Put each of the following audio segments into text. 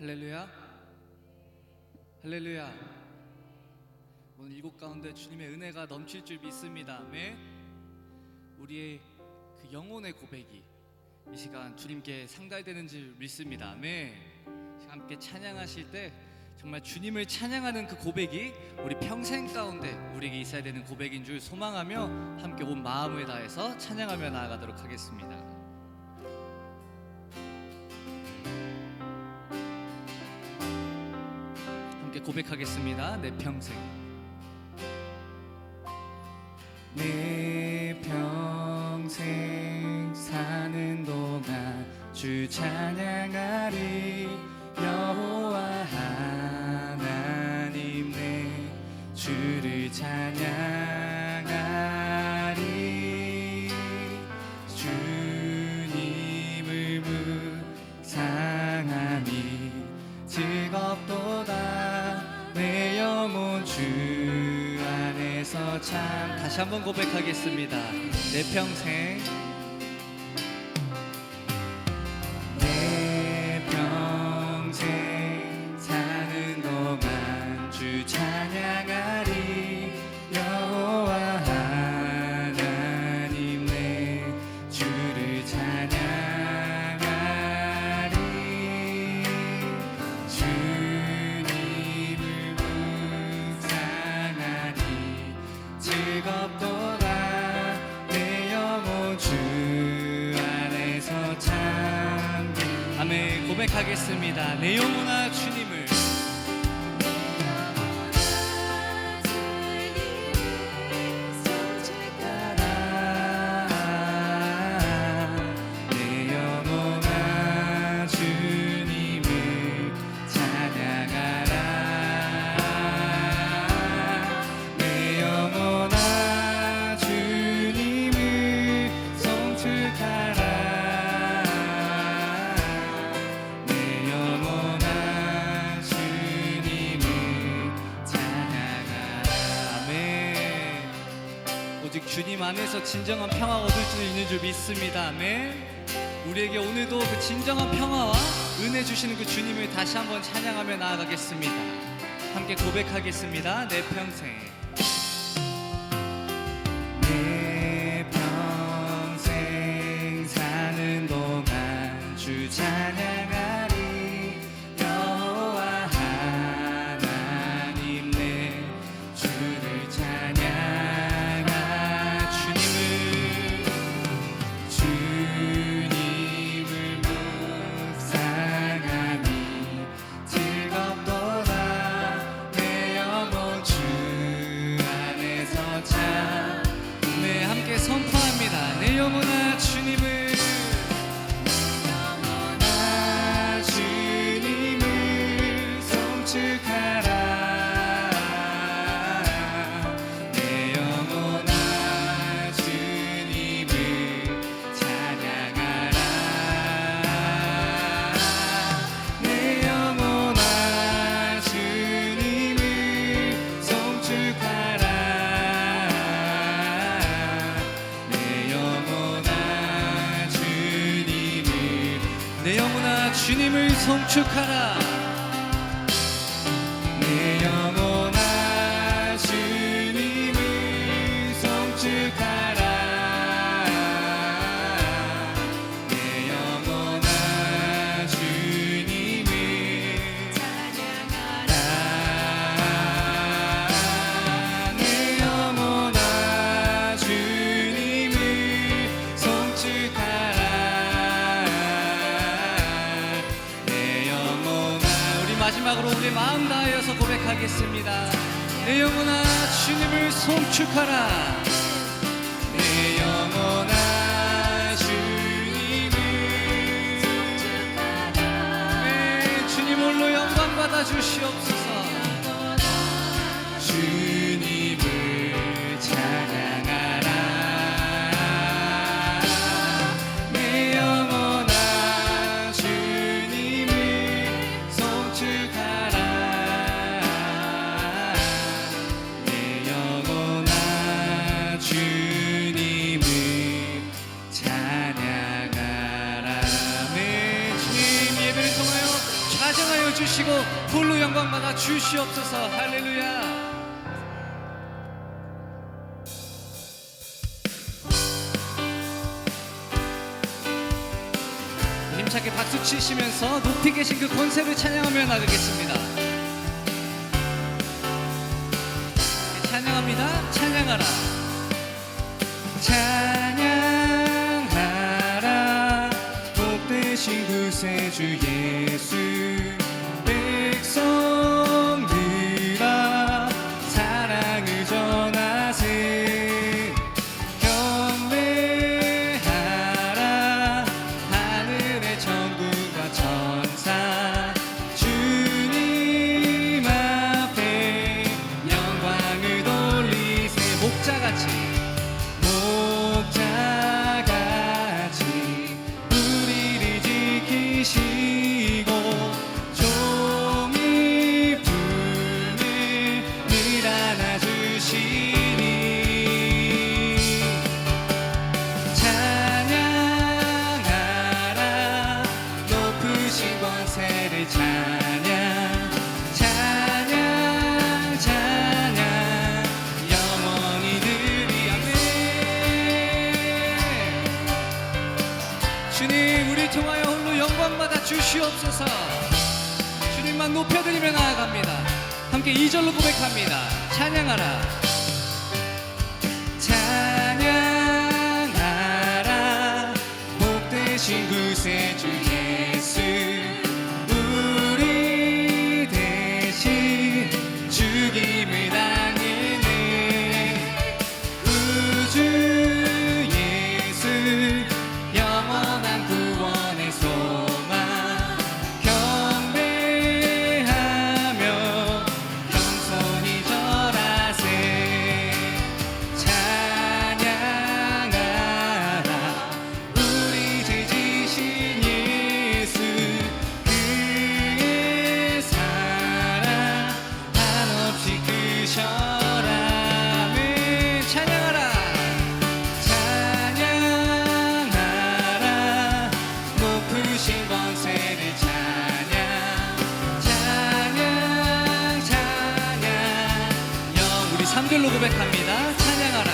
할렐루야, 할렐루야. 오늘 이곳 가운데 주님의 은혜가 넘칠 줄 믿습니다. 아멘. 우리의 그 영혼의 고백이 이 시간 주님께 상달되는 줄 믿습니다. 아멘. 함께 찬양하실 때 정말 주님을 찬양하는 그 고백이 우리 평생 가운데 우리에게 있어야 되는 고백인 줄 소망하며 함께 온 마음을 다해서 찬양하며 나아가도록 하겠습니다. 함께 고백하겠습니다. 내 평생, 내 평생 사는 동안 주 찬양하리. 여호와 하나님 내 주를 찬양하리. 주님을 묵상함이 즐겁도다. 내 영혼 주 안에서 참. 다시 한번 고백하겠습니다. 내 평생, 내 평생 사는 동안 주 찬양하리. 여호와 하나님 내 주를 찬양하리. 주님을 묵상하니 즐겁도다. 내 영혼 주 안에서 참. 아멘. 고백하겠습니다. 내 영혼아 주님을, 내 영혼아 주님을 찬양하라. 내 영혼아 주님을 송축하라. 내 영혼아 주님을 찬양하라. 아멘. 오직 주님 안에서 진정한 평화 얻을 수 있는 줄 믿습니다. 아멘. 우리에게 오늘도 그 진정한 평화와 은혜 주시는 그 주님을 다시 한번 찬양하며 나아가겠습니다. 함께 고백하겠습니다. 내 평생, 내 평생 사는 동안 주 찬양하리. 여호와 하나님 내 주를 찬양하. 주님을 묵상하니 즐겁도다. 내 영혼 주 안에서 참. 네, 함께 선포합니다. 내 영혼아 주님을, 영혼아 주님을 송축하라. 내 영혼아 주님을 찬양하라. 내 영혼아 주님을 송축하라. 내 영혼아 주님을, 내 영혼아 주님을 송축하라. 내 영혼아 주님을 송축하라. 내 영혼아 주님을 찬양하라. 내 영혼아 주님을 송축하라. 내 영혼아, 우리 마지막으로 우리 마음 다하여서 고백하겠습니다. 내 영혼아 주님을 송축하라. 내 영혼아 주님을 송축하라. 네, 주님 홀로 영광 받아 주시옵소서. 주님을 찬양하라. 내 영혼아 주님을 송축하라. 내 영혼아 주시고 홀로 영광 받아 주시옵소서. 할렐루야. 힘차게 박수 치시면서 높이 계신 그 권세를 찬양하며 나가겠습니다. 찬양합니다. 찬양하라. 찬양하라. 복되신 구세주 예수. 백성들아 사랑을 전하세. 경배하라. 하늘의 천군과 천사 주님 앞에 영광을 돌리세. 목자같이 우리를 지키시고 종이 품에 늘 안아주시니. 찬양하라. 높으신 권세를 찬양. 찬양 찬양 영원히 들이. 아멘. 주님 우리 통하여 홀로 영광받아 주시옵소서. 주님만 높여드리며 나아갑니다. 함께 2절로 고백합니다. 찬양하라. 찬양하라. 복되신 구세주 예수. 우리 대신 죽임을 당했네. 구주 예수 영원한 구원의 소망. 경배하며 겸손히 절하세. 찬양하라. 우리 죄 지신 예수. 그의 사랑 한없이 크셔라. 아멘. 찬양하라. 찬양하라. 높으신 권세를 찬양. 찬양 찬양 우리 3절로 고백합니다. 찬양하라.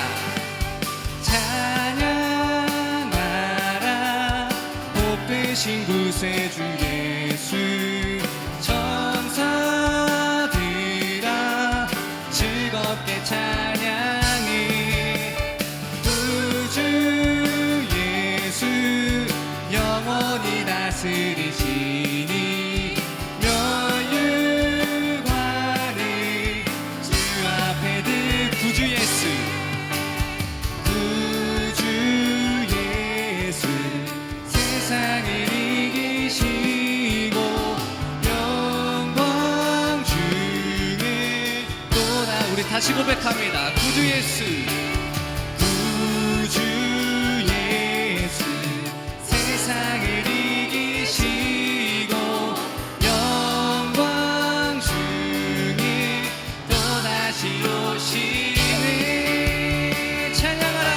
찬양하라. 복되신 구세주 예수. 천사들아 즐겁게 찬양해. 구주 예수 영원히 다스리시니. 면류관을 주 앞에 들. 구주 예수. 구주 예수 세상을 이기시고 영광 중에 또다. 우리 다시 고백합니다. 구주 예수. 구주 예수 세상을 이기시고 영광 중에 또다시 오시네. 찬양하라.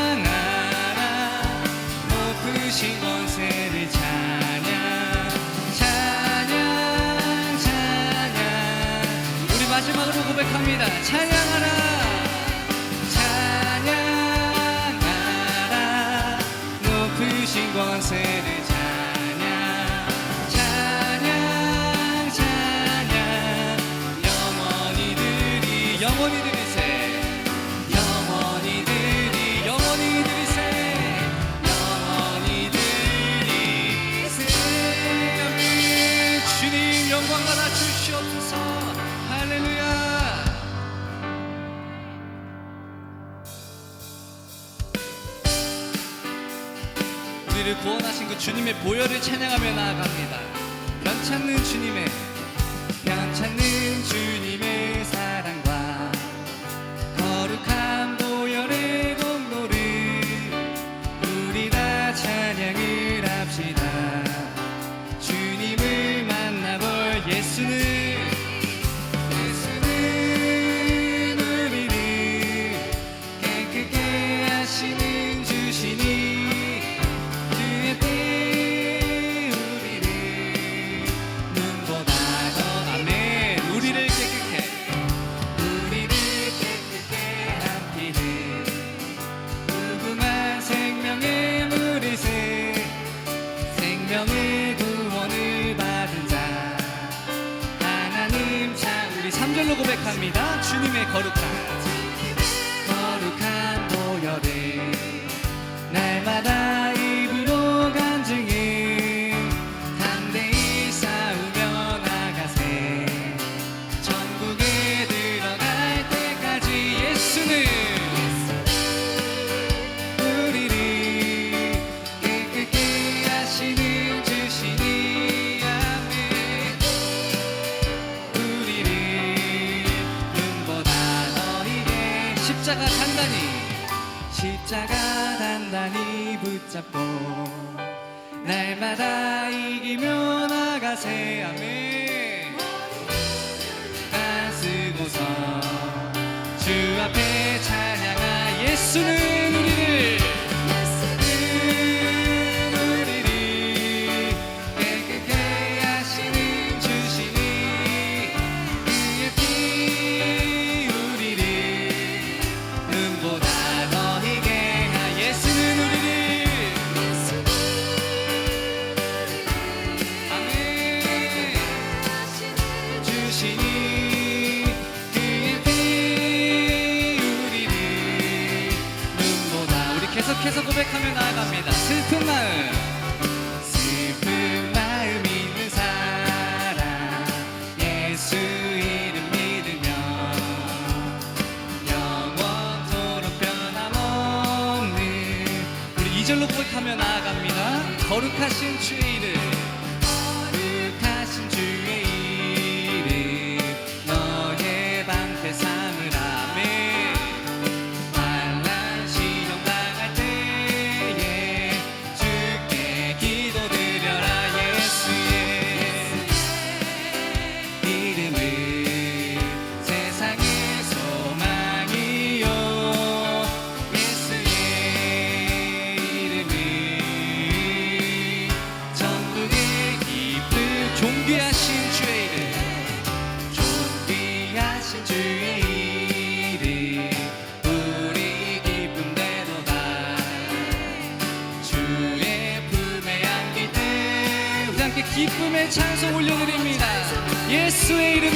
찬양하라. 높으신 권세를 찬양. 찬양 찬양 우리 마지막으로 고백합니다. 찬양하라. 찬양하라. 높으신 권세를 찬양. 찬양 찬양 영원히 들이. 영원히 들이세. 영원히 들이. 영원히 들이세. 영원히 들이세. 아멘. 주님 영광 받아 주시옵소서. 할렐루야. 우리를 구원하신 그 주님의 보혈을 찬양하며 나아갑니다. 변찮는 주님의 사랑과 거룩한 보혈의 공로를 우리 다 찬양을 합시다. 주님을 만나볼 예수는 우리를 깨끗게 하시는 주시니. 그의 피 우리를 너희를 무궁한 생명의 물이새 생명의 구원을 받은 자 하나님 자 우리 3절로 고백합니다. 주님의 거룩한 보혈을 날마다 입으로 간증해 담대히 싸우며 나가세 천국에 들어갈 때까지 예수는 우리를 깨끗게 하시는 주시니 아멘 우리를 눈보다 너희게 십자가 단단히 붙잡고 날마다 이기며 나가세 아멘 안쓰고서 주 앞에 찬양하 예수는 우리를 깨끗게 하시는 주시니 그의 피 우리를 눈보다 너희게 하 예수는 우리를 계속해서 고백하며 나아갑니다. 슬픈 마음 있는 사람 예수 이름 믿으며 영원토록 변함없는 우리 2절로 고백하며 나아갑니다. 거룩하신 주의 이름 거룩하신 주의 이름 너의 방패 삼으라 아멘 존귀하신 주의 이름 우리 기쁨되도다 주의 품에 안길 때 우리 함께 기쁨의 찬송 올려드립니다. 예수의 이름을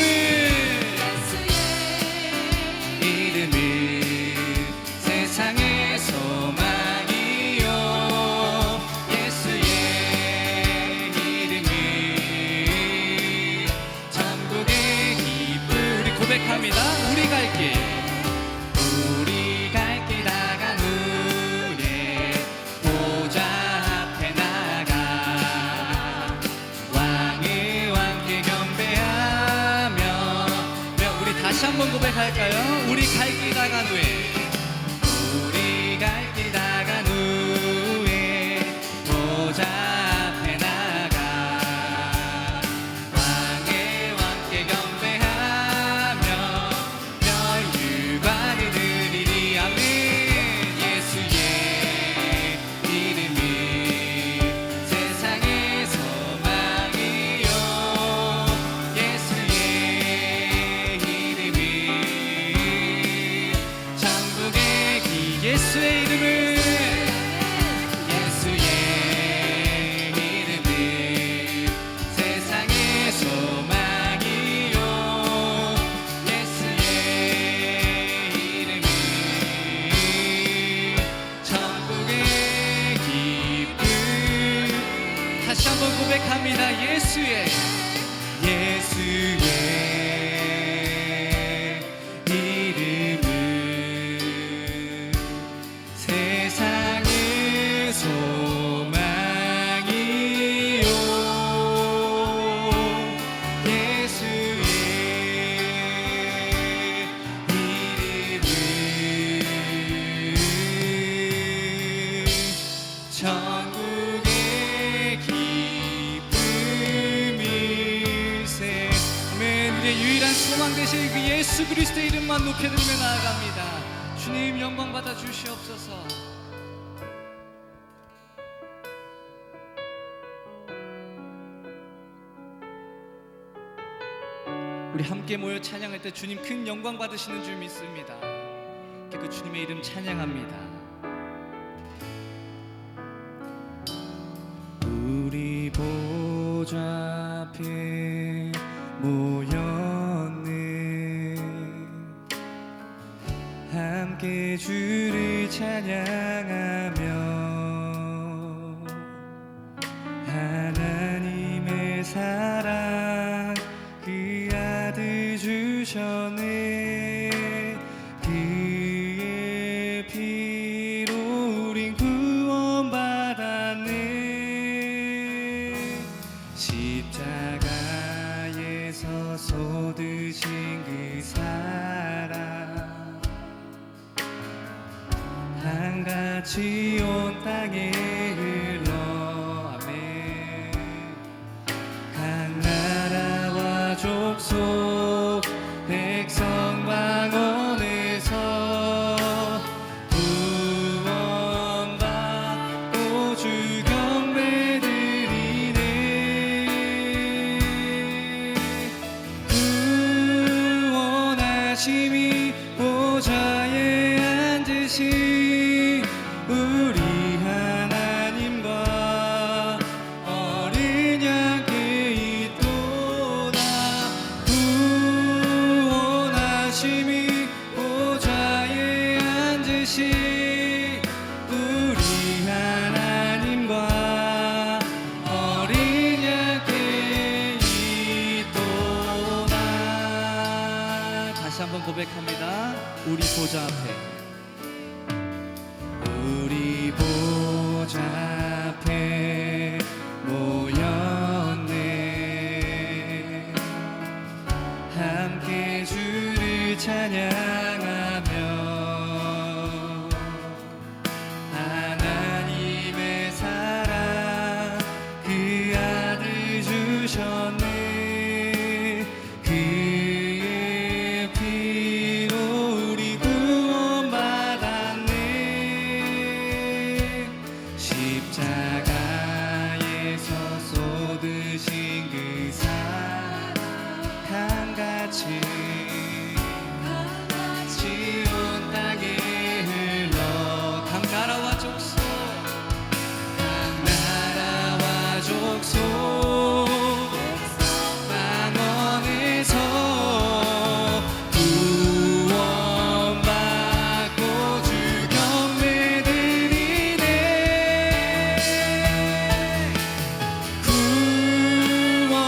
세상의 소망이요 고백합니다. 우리 갈 길 다간 후에 보좌 앞에 나가 왕의 왕께 경배하며 우리 다시 한번 고백할까요? 우리 갈 길 다간 후에 보좌 앞에 나가 왕의 왕께 경배하며 영광을 드리리 아멘 예수의 이름이 세상의 소망이요 예수의 이름이 천국의 길 예수의 이름을 다시 한번 고백합니다. 예수의 이름은 세상의 소망이요 예수의 이름은 천국의 우리의 유일한 소망 되실 그 예수 그리스도의 이름만 높여드리며 나아갑니다. 주님 영광 받아 주시옵소서. 우리 함께 모여 찬양할 때 주님 큰 영광 받으시는 줄 믿습니다. 그 주님의 이름 찬양합니다. 우리 보좌 앞에 모였네. 함께 주를 찬양하며 하나님의 사랑 그 아들 주셨네. 그의 피로 우린 구원받았네. 십자가에서 쏟으신 그 사랑 한같이 온 땅에 흘러 아멘. 각 나라와 족속 백성 방언에서 구원받고 주 경배 드리네. 구원하심이 보좌에 앉으신 우리 하나님과 어린 양께 있도다. 구원하심이 보좌에 앉으신 우리 하나님과 어린 양께 있도다. 다시 한번 고백합니다. 우리 보좌 앞에, 우리 보좌 앞에 모였네. 함께 주를 찬양하며 하나님의 사랑 그 아들 주셨네. 그의 피로 우리 구원받았네. 십자가에서 쏟으신 그 사랑 한같이 온 땅에 흘러 각 나라와 족속 방언에서 구원받고 주 경배 드리네.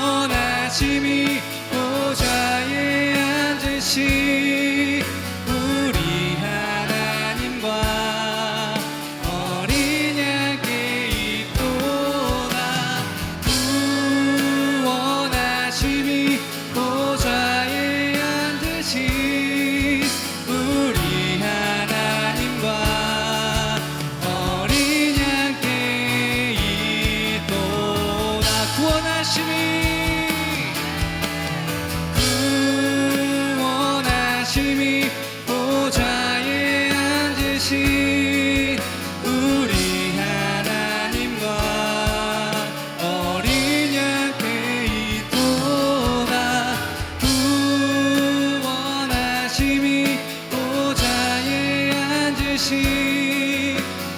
구원하심이 보좌에 앉으신 우리 하나님과 어린 양께 있도다. 구원하심이 보좌에 앉으신 우리 하나님과 어린 양께 있도다. 구원하심이 보좌에 앉으신 우리 하나님과 어린 양께 있도다. 구원하심이 보좌에 앉으신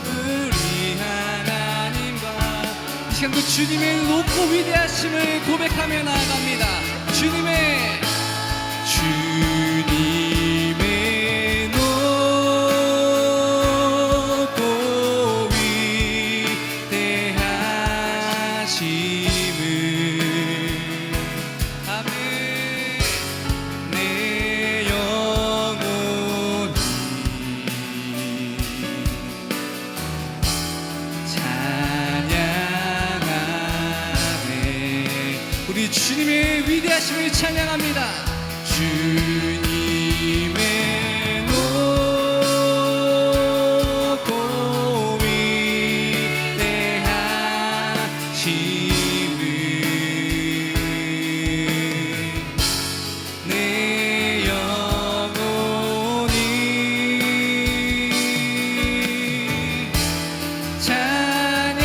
우리 하나님과 이 시간 그 주님의 높고 위대하심을 고백하며 나아갑니다. 주님의 높고 위대하심을 아멘. 내 영혼이 찬양하네. 우리 주님의 위대하심을 찬양합니다. 주님의 높고 위대하심을 내 영혼이 찬양하.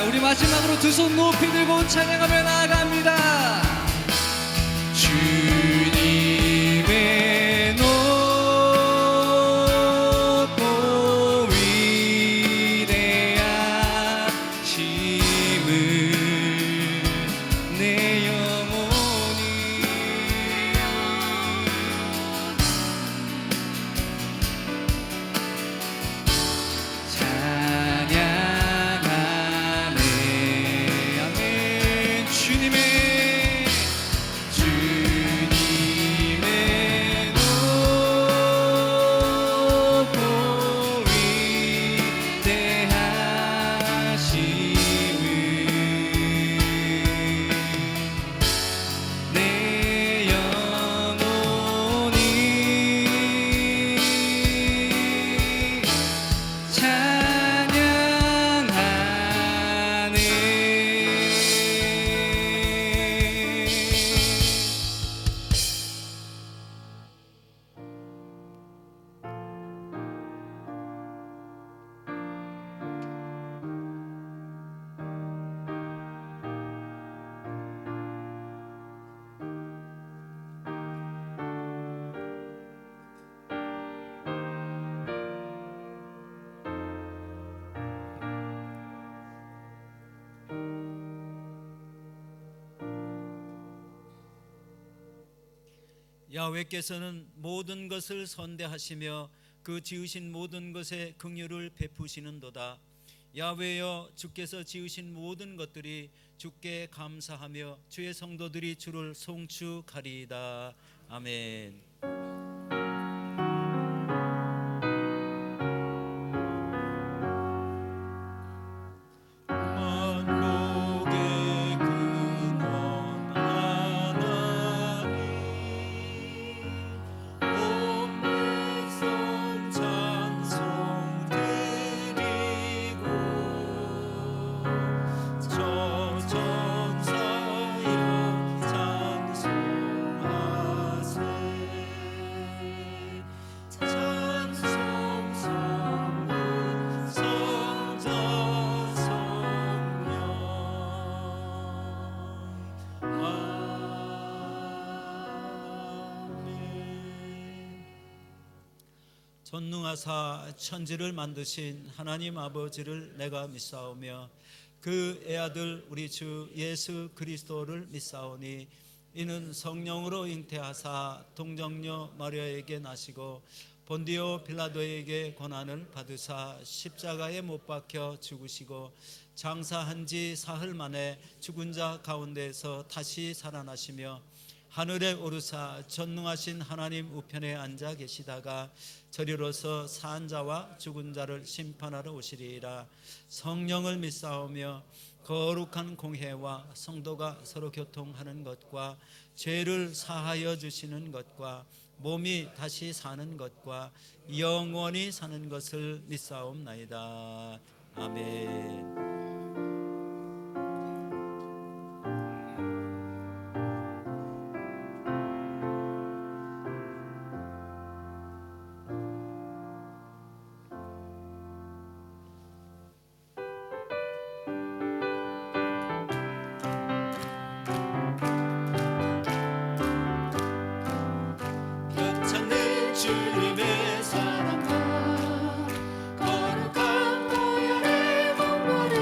우리 마지막으로 두 손 높이 들고 찬양하며 나아갑니다. 주님의 높고 야훼께서는 모든 것을 선대하시며 그 지으신 모든 것에 긍휼을 베푸시는도다. 야훼여, 주께서 지으신 모든 것들이 주께 감사하며 주의 성도들이 주를 송축하리이다. 아멘. 전능하사 천지를 만드신 하나님 아버지를 내가 믿사오며 그 애아들 우리 주 예수 그리스도를 믿사오니 이는 성령으로 잉태하사 동정녀 마리아에게 나시고 본디오 빌라도에게 고난을 받으사 십자가에 못 박혀 죽으시고 장사한 지 사흘 만에 죽은 자 가운데서 다시 살아나시며 하늘에 오르사 전능하신 하나님 우편에 앉아 계시다가 저리로서 산 자와 죽은 자를 심판하러 오시리이다. 성령을 믿사오며 거룩한 공회와 성도가 서로 교통하는 것과 죄를 사하여 주시는 것과 몸이 다시 사는 것과 영원히 사는 것을 믿사옵나이다. 아멘. 주님의 사랑과 거룩한 보혈의 공로를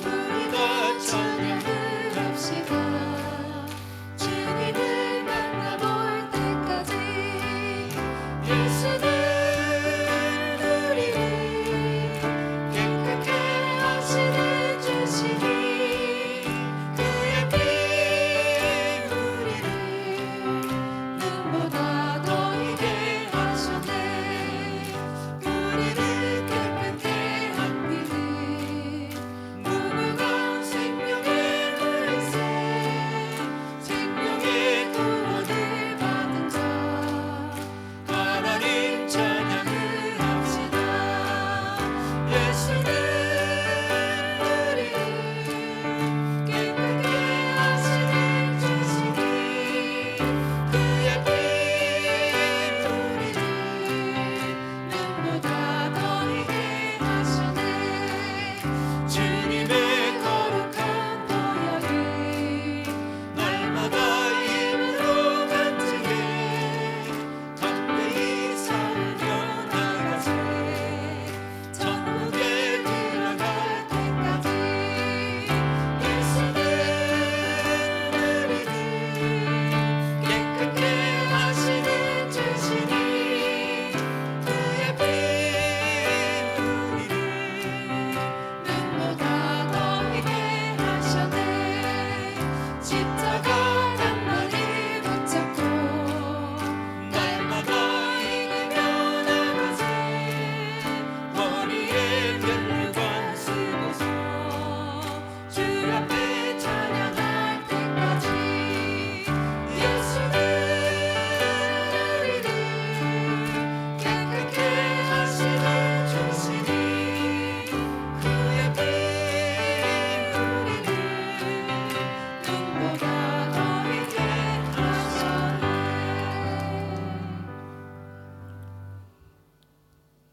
우리 다 찬양을 합시다. 주님을 만나볼 때까지 예수는 우리를 깨끗게 하시는 주시니 그의 피 우리를 눈보다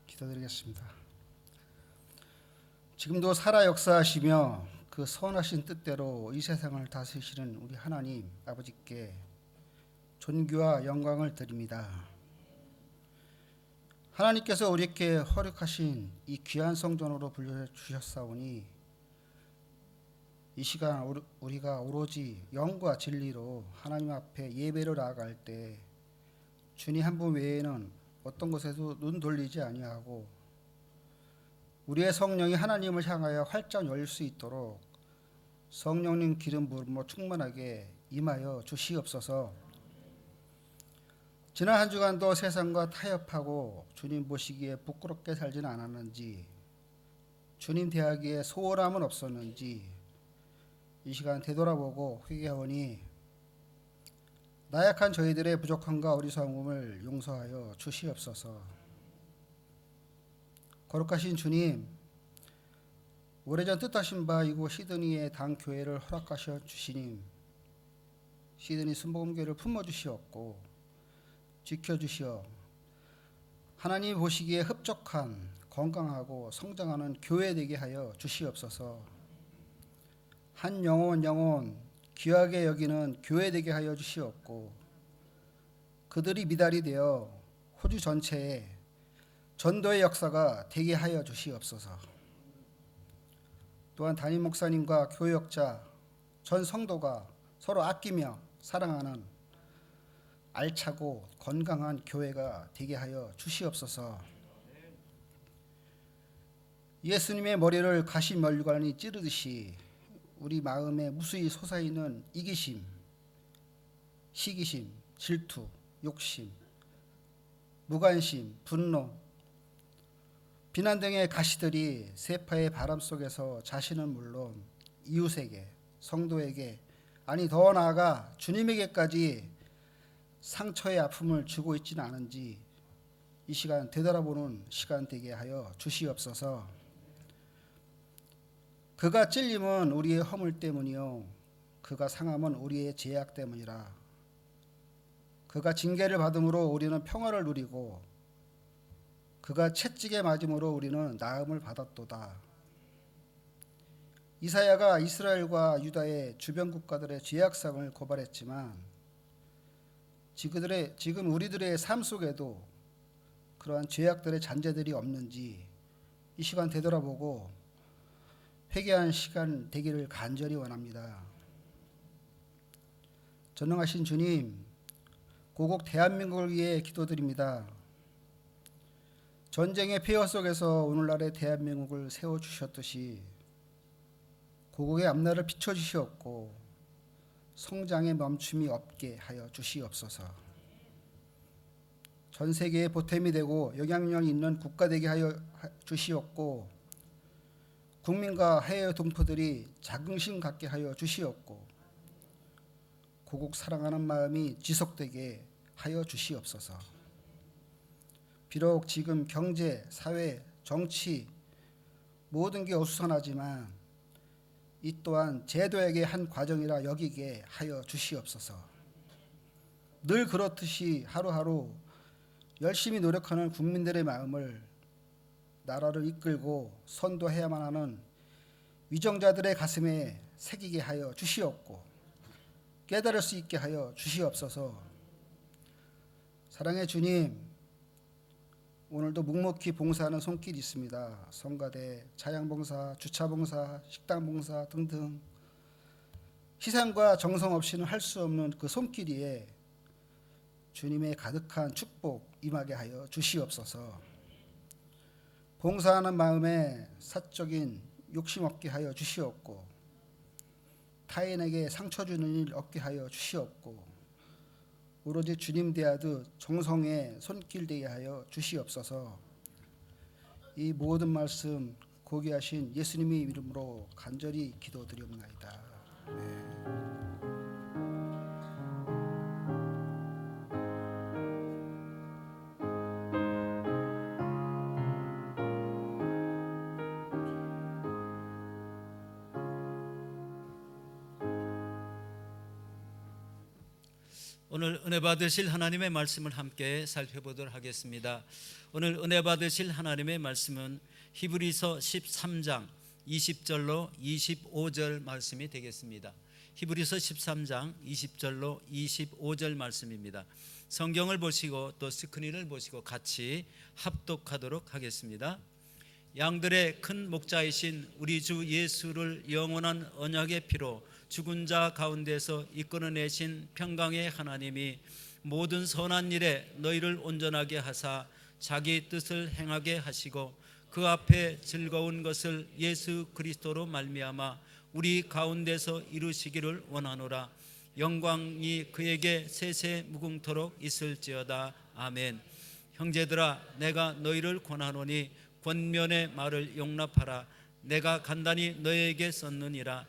기도드리겠습니다. 지금도 살아 역사하시며 그 선하신 뜻대로 이 세상을 다스리시는 우리 하나님 아버지께 존귀와 영광을 드립니다. 하나님께서 우리에게 허락하신 이 귀한 성전으로 불러주셨사오니 이 시간 우리가 오로지 영과 진리로 하나님 앞에 예배를 나아갈 때 주님 한 분 외에는 어떤 것에도 눈 돌리지 아니하고 우리의 성령이 하나님을 향하여 활짝 열릴 수 있도록 성령님 기름 부음으로 충만하게 임하여 주시옵소서. 지난 한 주간도 세상과 타협하고 주님 보시기에 부끄럽게 살지는 않았는지, 주님 대하기에 소홀함은 없었는지 이 시간 되돌아보고 회개하오니 나약한 저희들의 부족함과 어리석음을 용서하여 주시옵소서. 거룩하신 주님, 오래전 뜻하신 바 이곳 시드니의 당교회를 허락하셔 주시님, 시드니 순복음교회를 품어주시옵고 지켜주시어 하나님 보시기에 흡족한 건강하고 성장하는 교회 되게 하여 주시옵소서. 한 영혼 귀하게 여기는 교회 되게 하여 주시옵고 그들이 미달이 되어 호주 전체에 전도의 역사가 되게 하여 주시옵소서. 또한 담임 목사님과 교역자 전 성도가 서로 아끼며 사랑하는 알차고 건강한 교회가 되게 하여 주시옵소서. 예수님의 머리를 가시면류관이 찌르듯이 우리 마음에 무수히 솟아있는 이기심, 시기심, 질투, 욕심, 무관심, 분노, 비난 등의 가시들이 세파의 바람 속에서 자신은 물론 이웃에게, 성도에게, 아니 더 나아가 주님에게까지 상처의 아픔을 주고 있지는 않은지 이 시간 되돌아보는 시간 되게 하여 주시옵소서. 그가 찔림은 우리의 허물 때문이요 그가 상함은 우리의 죄악 때문이라. 그가 징계를 받음으로 우리는 평화를 누리고 그가 채찍에 맞음으로 우리는 나음을 받았도다. 이사야가 이스라엘과 유다의 주변 국가들의 죄악상을 고발했지만 지금 우리들의 삶 속에도 그러한 죄악들의 잔재들이 없는지 이 시간 되돌아보고 회개한 시간 되기를 간절히 원합니다. 전능하신 주님, 고국 대한민국을 위해 기도드립니다. 전쟁의 폐허 속에서 오늘날의 대한민국을 세워주셨듯이 고국의 앞날을 비춰주시옵고 성장의 멈춤이 없게 하여 주시옵소서. 전 세계의 보탬이 되고 영향력 있는 국가 되게 하여 주시옵고 국민과 해외 동포들이 자긍심 갖게 하여 주시옵고 고국 사랑하는 마음이 지속되게 하여 주시옵소서. 비록 지금 경제, 사회, 정치 모든 게 어수선하지만 이 또한 제도에게 한 과정이라 여기게 하여 주시옵소서. 늘 그렇듯이 하루하루 열심히 노력하는 국민들의 마음을 나라를 이끌고 선도해야만 하는 위정자들의 가슴에 새기게 하여 주시옵고 깨달을 수 있게 하여 주시옵소서. 사랑의 주님, 오늘도 묵묵히 봉사하는 손길이 있습니다. 성가대, 차양봉사, 주차봉사, 식당봉사 등등 희생과 정성 없이는 할 수 없는 그 손길 위에 주님의 가득한 축복 임하게 하여 주시옵소서. 봉사하는 마음에 사적인 욕심 없게 하여 주시옵고 타인에게 상처 주는 일 없게 하여 주시옵고 오로지 주님 대하듯 정성의 손길 되게 하여 주시옵소서. 이 모든 말씀 고귀하신 예수님의 이름으로 간절히 기도드리옵나이다. 아멘. 오늘 은혜 받으실 하나님의 말씀을 함께 살펴보도록 하겠습니다. 오늘 은혜 받으실 하나님의 말씀은 히브리서 13장 20절로 25절 말씀이 되겠습니다. 히브리서 13장 20절로 25절 말씀입니다. 성경을 보시고 또 스크린을 보시고 같이 합독하도록 하겠습니다. 양들의 큰 목자이신 우리 주 예수를 영원한 언약의 피로 죽은 자 가운데서 이끌어내신 평강의 하나님이 모든 선한 일에 너희를 온전하게 하사 자기 뜻을 행하게 하시고 그 앞에 즐거운 것을 예수 그리스도로 말미암아 우리 가운데서 이루시기를 원하노라. 영광이 그에게 세세 무궁토록 있을지어다. 아멘. 형제들아, 내가 너희를 권하노니 권면의 말을 용납하라. 내가 간단히 너희에게 썼느니라.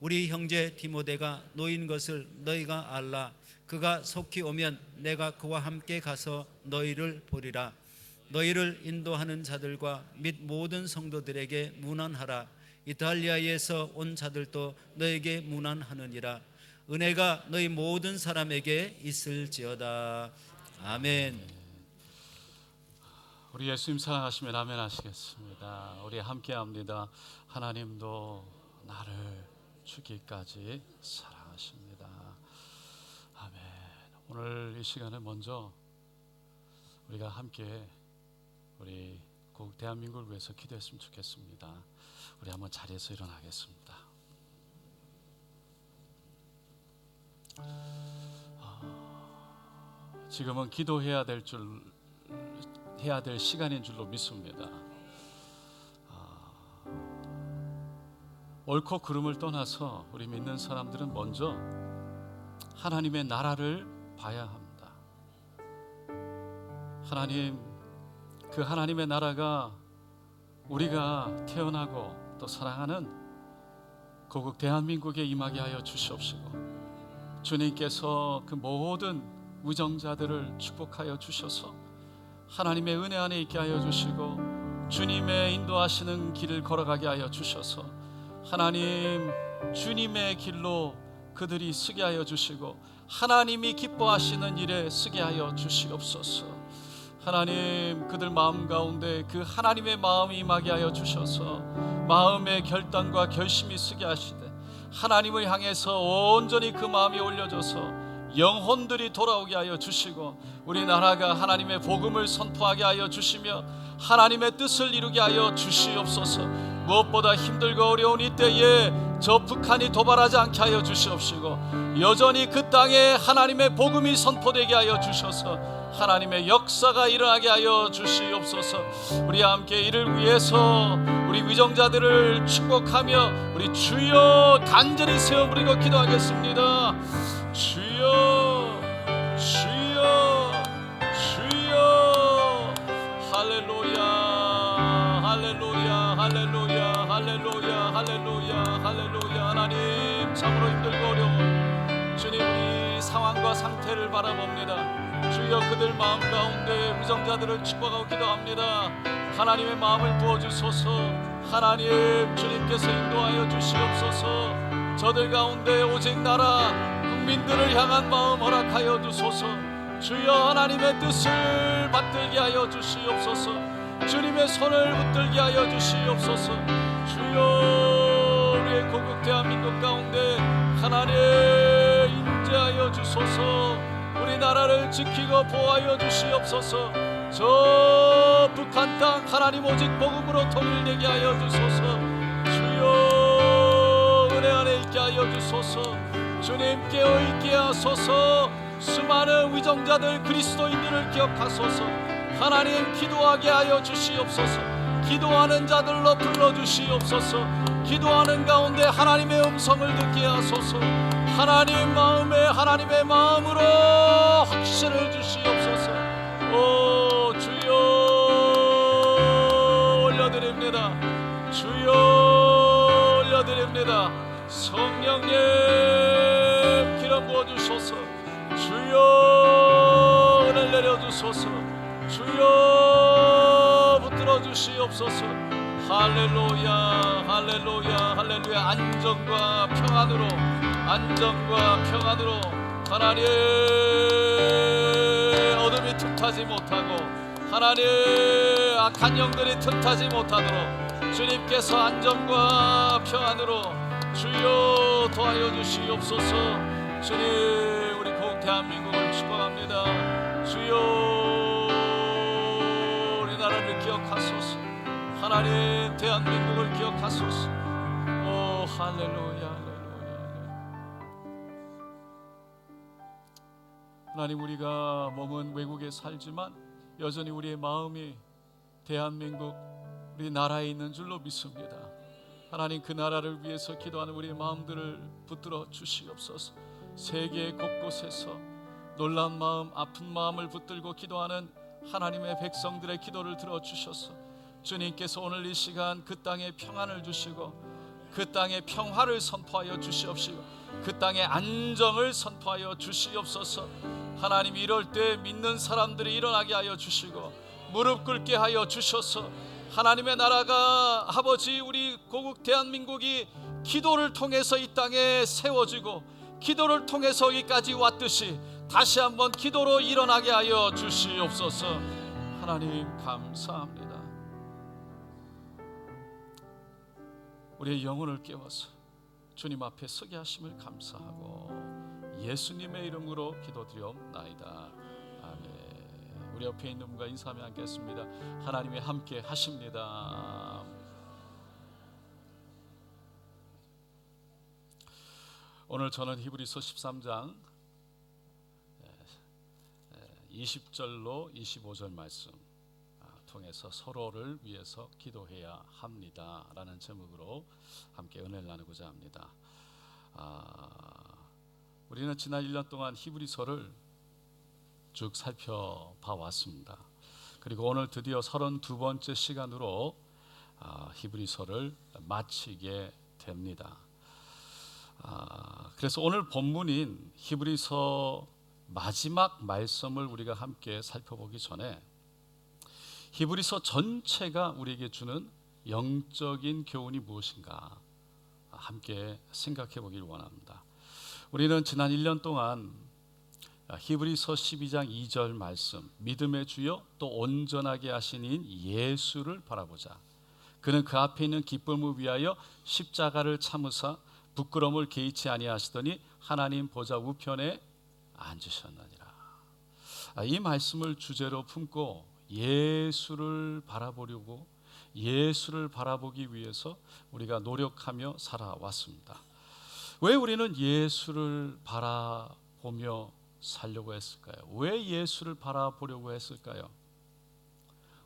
우리 형제 디모데가 노인 것을 너희가 알라. 그가 속히 오면 내가 그와 함께 가서 너희를 보리라. 너희를 인도하는 자들과 및 모든 성도들에게 문안하라. 이탈리아에서 온 자들도 너에게 문안하느니라. 은혜가 너희 모든 사람에게 있을지어다. 아멘. 우리 예수님 사랑하시면 아멘 하시겠습니다. 우리 함께합니다. 하나님도 나를 죽기까지 사랑하십니다. 아멘. 오늘 이 시간에 먼저 우리가 함께 우리 대한민국을 위해서 기도했으면 좋겠습니다. 우리 한번 자리에서 일어나겠습니다. 지금은 기도해야 될 시간인 줄로 믿습니다. 옳고 그름을 떠나서 우리 믿는 사람들은 먼저 하나님의 나라를 봐야 합니다. 그 하나님의 나라가 우리가 태어나고 또 사랑하는 고국 대한민국에 임하게 하여 주시옵시고, 주님께서 그 모든 무정자들을 축복하여 주셔서 하나님의 은혜 안에 있게 하여 주시고, 주님의 인도하시는 길을 걸어가게 하여 주셔서 하나님 주님의 길로 그들이 쓰게 하여 주시고 하나님이 기뻐하시는 일에 쓰게 하여 주시옵소서. 하나님, 그들 마음 가운데 그 하나님의 마음이 임하게 하여 주셔서 마음의 결단과 결심이 쓰게 하시되 하나님을 향해서 온전히 그 마음이 올려져서 영혼들이 돌아오게 하여 주시고 우리나라가 하나님의 복음을 선포하게 하여 주시며 하나님의 뜻을 이루게 하여 주시옵소서. 무엇보다 힘들고 어려운 이때에 저 북한이 도발하지 않게 하여 주시옵시고 여전히 그 땅에 하나님의 복음이 선포되게 하여 주셔서 하나님의 역사가 일어나게 하여 주시옵소서. 우리 함께 이를 위해서 우리 위정자들을 축복하며 우리 주여 간절히 세워 부리고 기도하겠습니다. 주여, 주여, 주여. 할렐루야, 할렐루야, 할렐루야, 할렐루야, 할렐루야, 할렐루야. 하나님, 참으로 힘들고 어려운 주님, 우리 상황과 상태를 바라봅니다. 주여, 그들 마음 가운데 위정자들을 축복하고 기도합니다. 하나님의 마음을 부어주소서. 하나님, 주님께서 인도하여 주시옵소서. 저들 가운데 오직 나라 국민들을 향한 마음 허락하여 주소서. 주여, 하나님의 뜻을 받들게 하여 주시옵소서. 주님의 손을 붙들게 하여 주시옵소서. 주여, 우리의 고국 대한민국 가운데 하나님 인재하여 주소서. 우리나라를 지키고 보호하여 주시옵소서. 저 북한 땅 하나님 오직 복음으로 통일되게 하여 주소서. 주여, 은혜 안에 있게 하여 주소서. 주님, 깨어있게 하소서. 수많은 위정자들 그리스도인들을 기억하소서. 하나님, 기도하게 하여 주시옵소서. 기도하는 자들로 불러주시옵소서. 기도하는 가운데 하나님의 음성을 듣게 하소서. 하나님 마음에 하나님의 마음으로 확신을 주시옵소서. 오 주여, 올려드립니다. 주여, 올려드립니다. 성령님 기름 부어주소서. 주여, 은혜를 내려주소서. 주여, 붙들어 주시옵소서. 할렐루야, 할렐루야, 할렐루야. 안정과 평안으로, 안정과 평안으로 하나님, 어둠이 틈타지 못하고 하나님, 악한 영들이 틈타지 못하도록 주님께서 안정과 평안으로 주여 도와여 주시옵소서. 주님, 우리 고국 대한민국을 축복합니다. 주여, 우리나라를 기억하소서. 하나님 대한민국을 기억하소서. 오 할렐루야, 할렐루야. 하나님, 우리가 몸은 외국에 살지만 여전히 우리의 마음이 대한민국 우리 나라에 있는 줄로 믿습니다. 하나님, 그 나라를 위해서 기도하는 우리의 마음들을 붙들어 주시옵소서. 세계 곳곳에서 놀라운 마음, 아픈 마음을 붙들고 기도하는 하나님의 백성들의 기도를 들어주셔서 주님께서 오늘 이 시간 그 땅에 평안을 주시고 그 땅에 평화를 선포하여 주시옵시고 그 땅에 안정을 선포하여 주시옵소서. 하나님, 이럴 때 믿는 사람들이 일어나게 하여 주시고 무릎 꿇게 하여 주셔서 하나님의 나라가 아버지 우리 고국 대한민국이 기도를 통해서 이 땅에 세워지고 기도를 통해서 여기까지 왔듯이 다시 한번 기도로 일어나게 하여 주시옵소서. 하나님 감사합니다. 우리의 영혼을 깨워서 주님 앞에 서게 하심을 감사하고 예수님의 이름으로 기도드리옵나이다. 아멘. 우리 옆에 있는 분과 인사하며 앉겠습니다. 하나님이 함께 하십니다. 오늘 저는 히브리서 13장 20절로 25절 말씀 통해서 서로를 위해서 기도해야 합니다 라는 제목으로 함께 은혜를 나누고자 합니다. 우리는 지난 1년 동안 히브리서를 쭉 살펴봐 왔습니다. 그리고 오늘 드디어 32번째 시간으로 히브리서를 마치게 됩니다. 그래서 오늘 본문인 히브리서 마지막 말씀을 우리가 함께 살펴보기 전에 히브리서 전체가 우리에게 주는 영적인 교훈이 무엇인가 함께 생각해 보길 원합니다. 우리는 지난 1년 동안 히브리서 12장 2절 말씀, 믿음의 주여 또 온전하게 하신 이인 예수를 바라보자. 그는 그 앞에 있는 기쁨을 위하여 십자가를 참으사 부끄러움을 개의치 아니하시더니 하나님 보좌 우편에 앉으셨느니라. 이 말씀을 주제로 품고 예수를 바라보려고, 예수를 바라보기 위해서 우리가 노력하며 살아왔습니다. 왜 우리는 예수를 바라보며 살려고 했을까요? 왜 예수를 바라보려고 했을까요?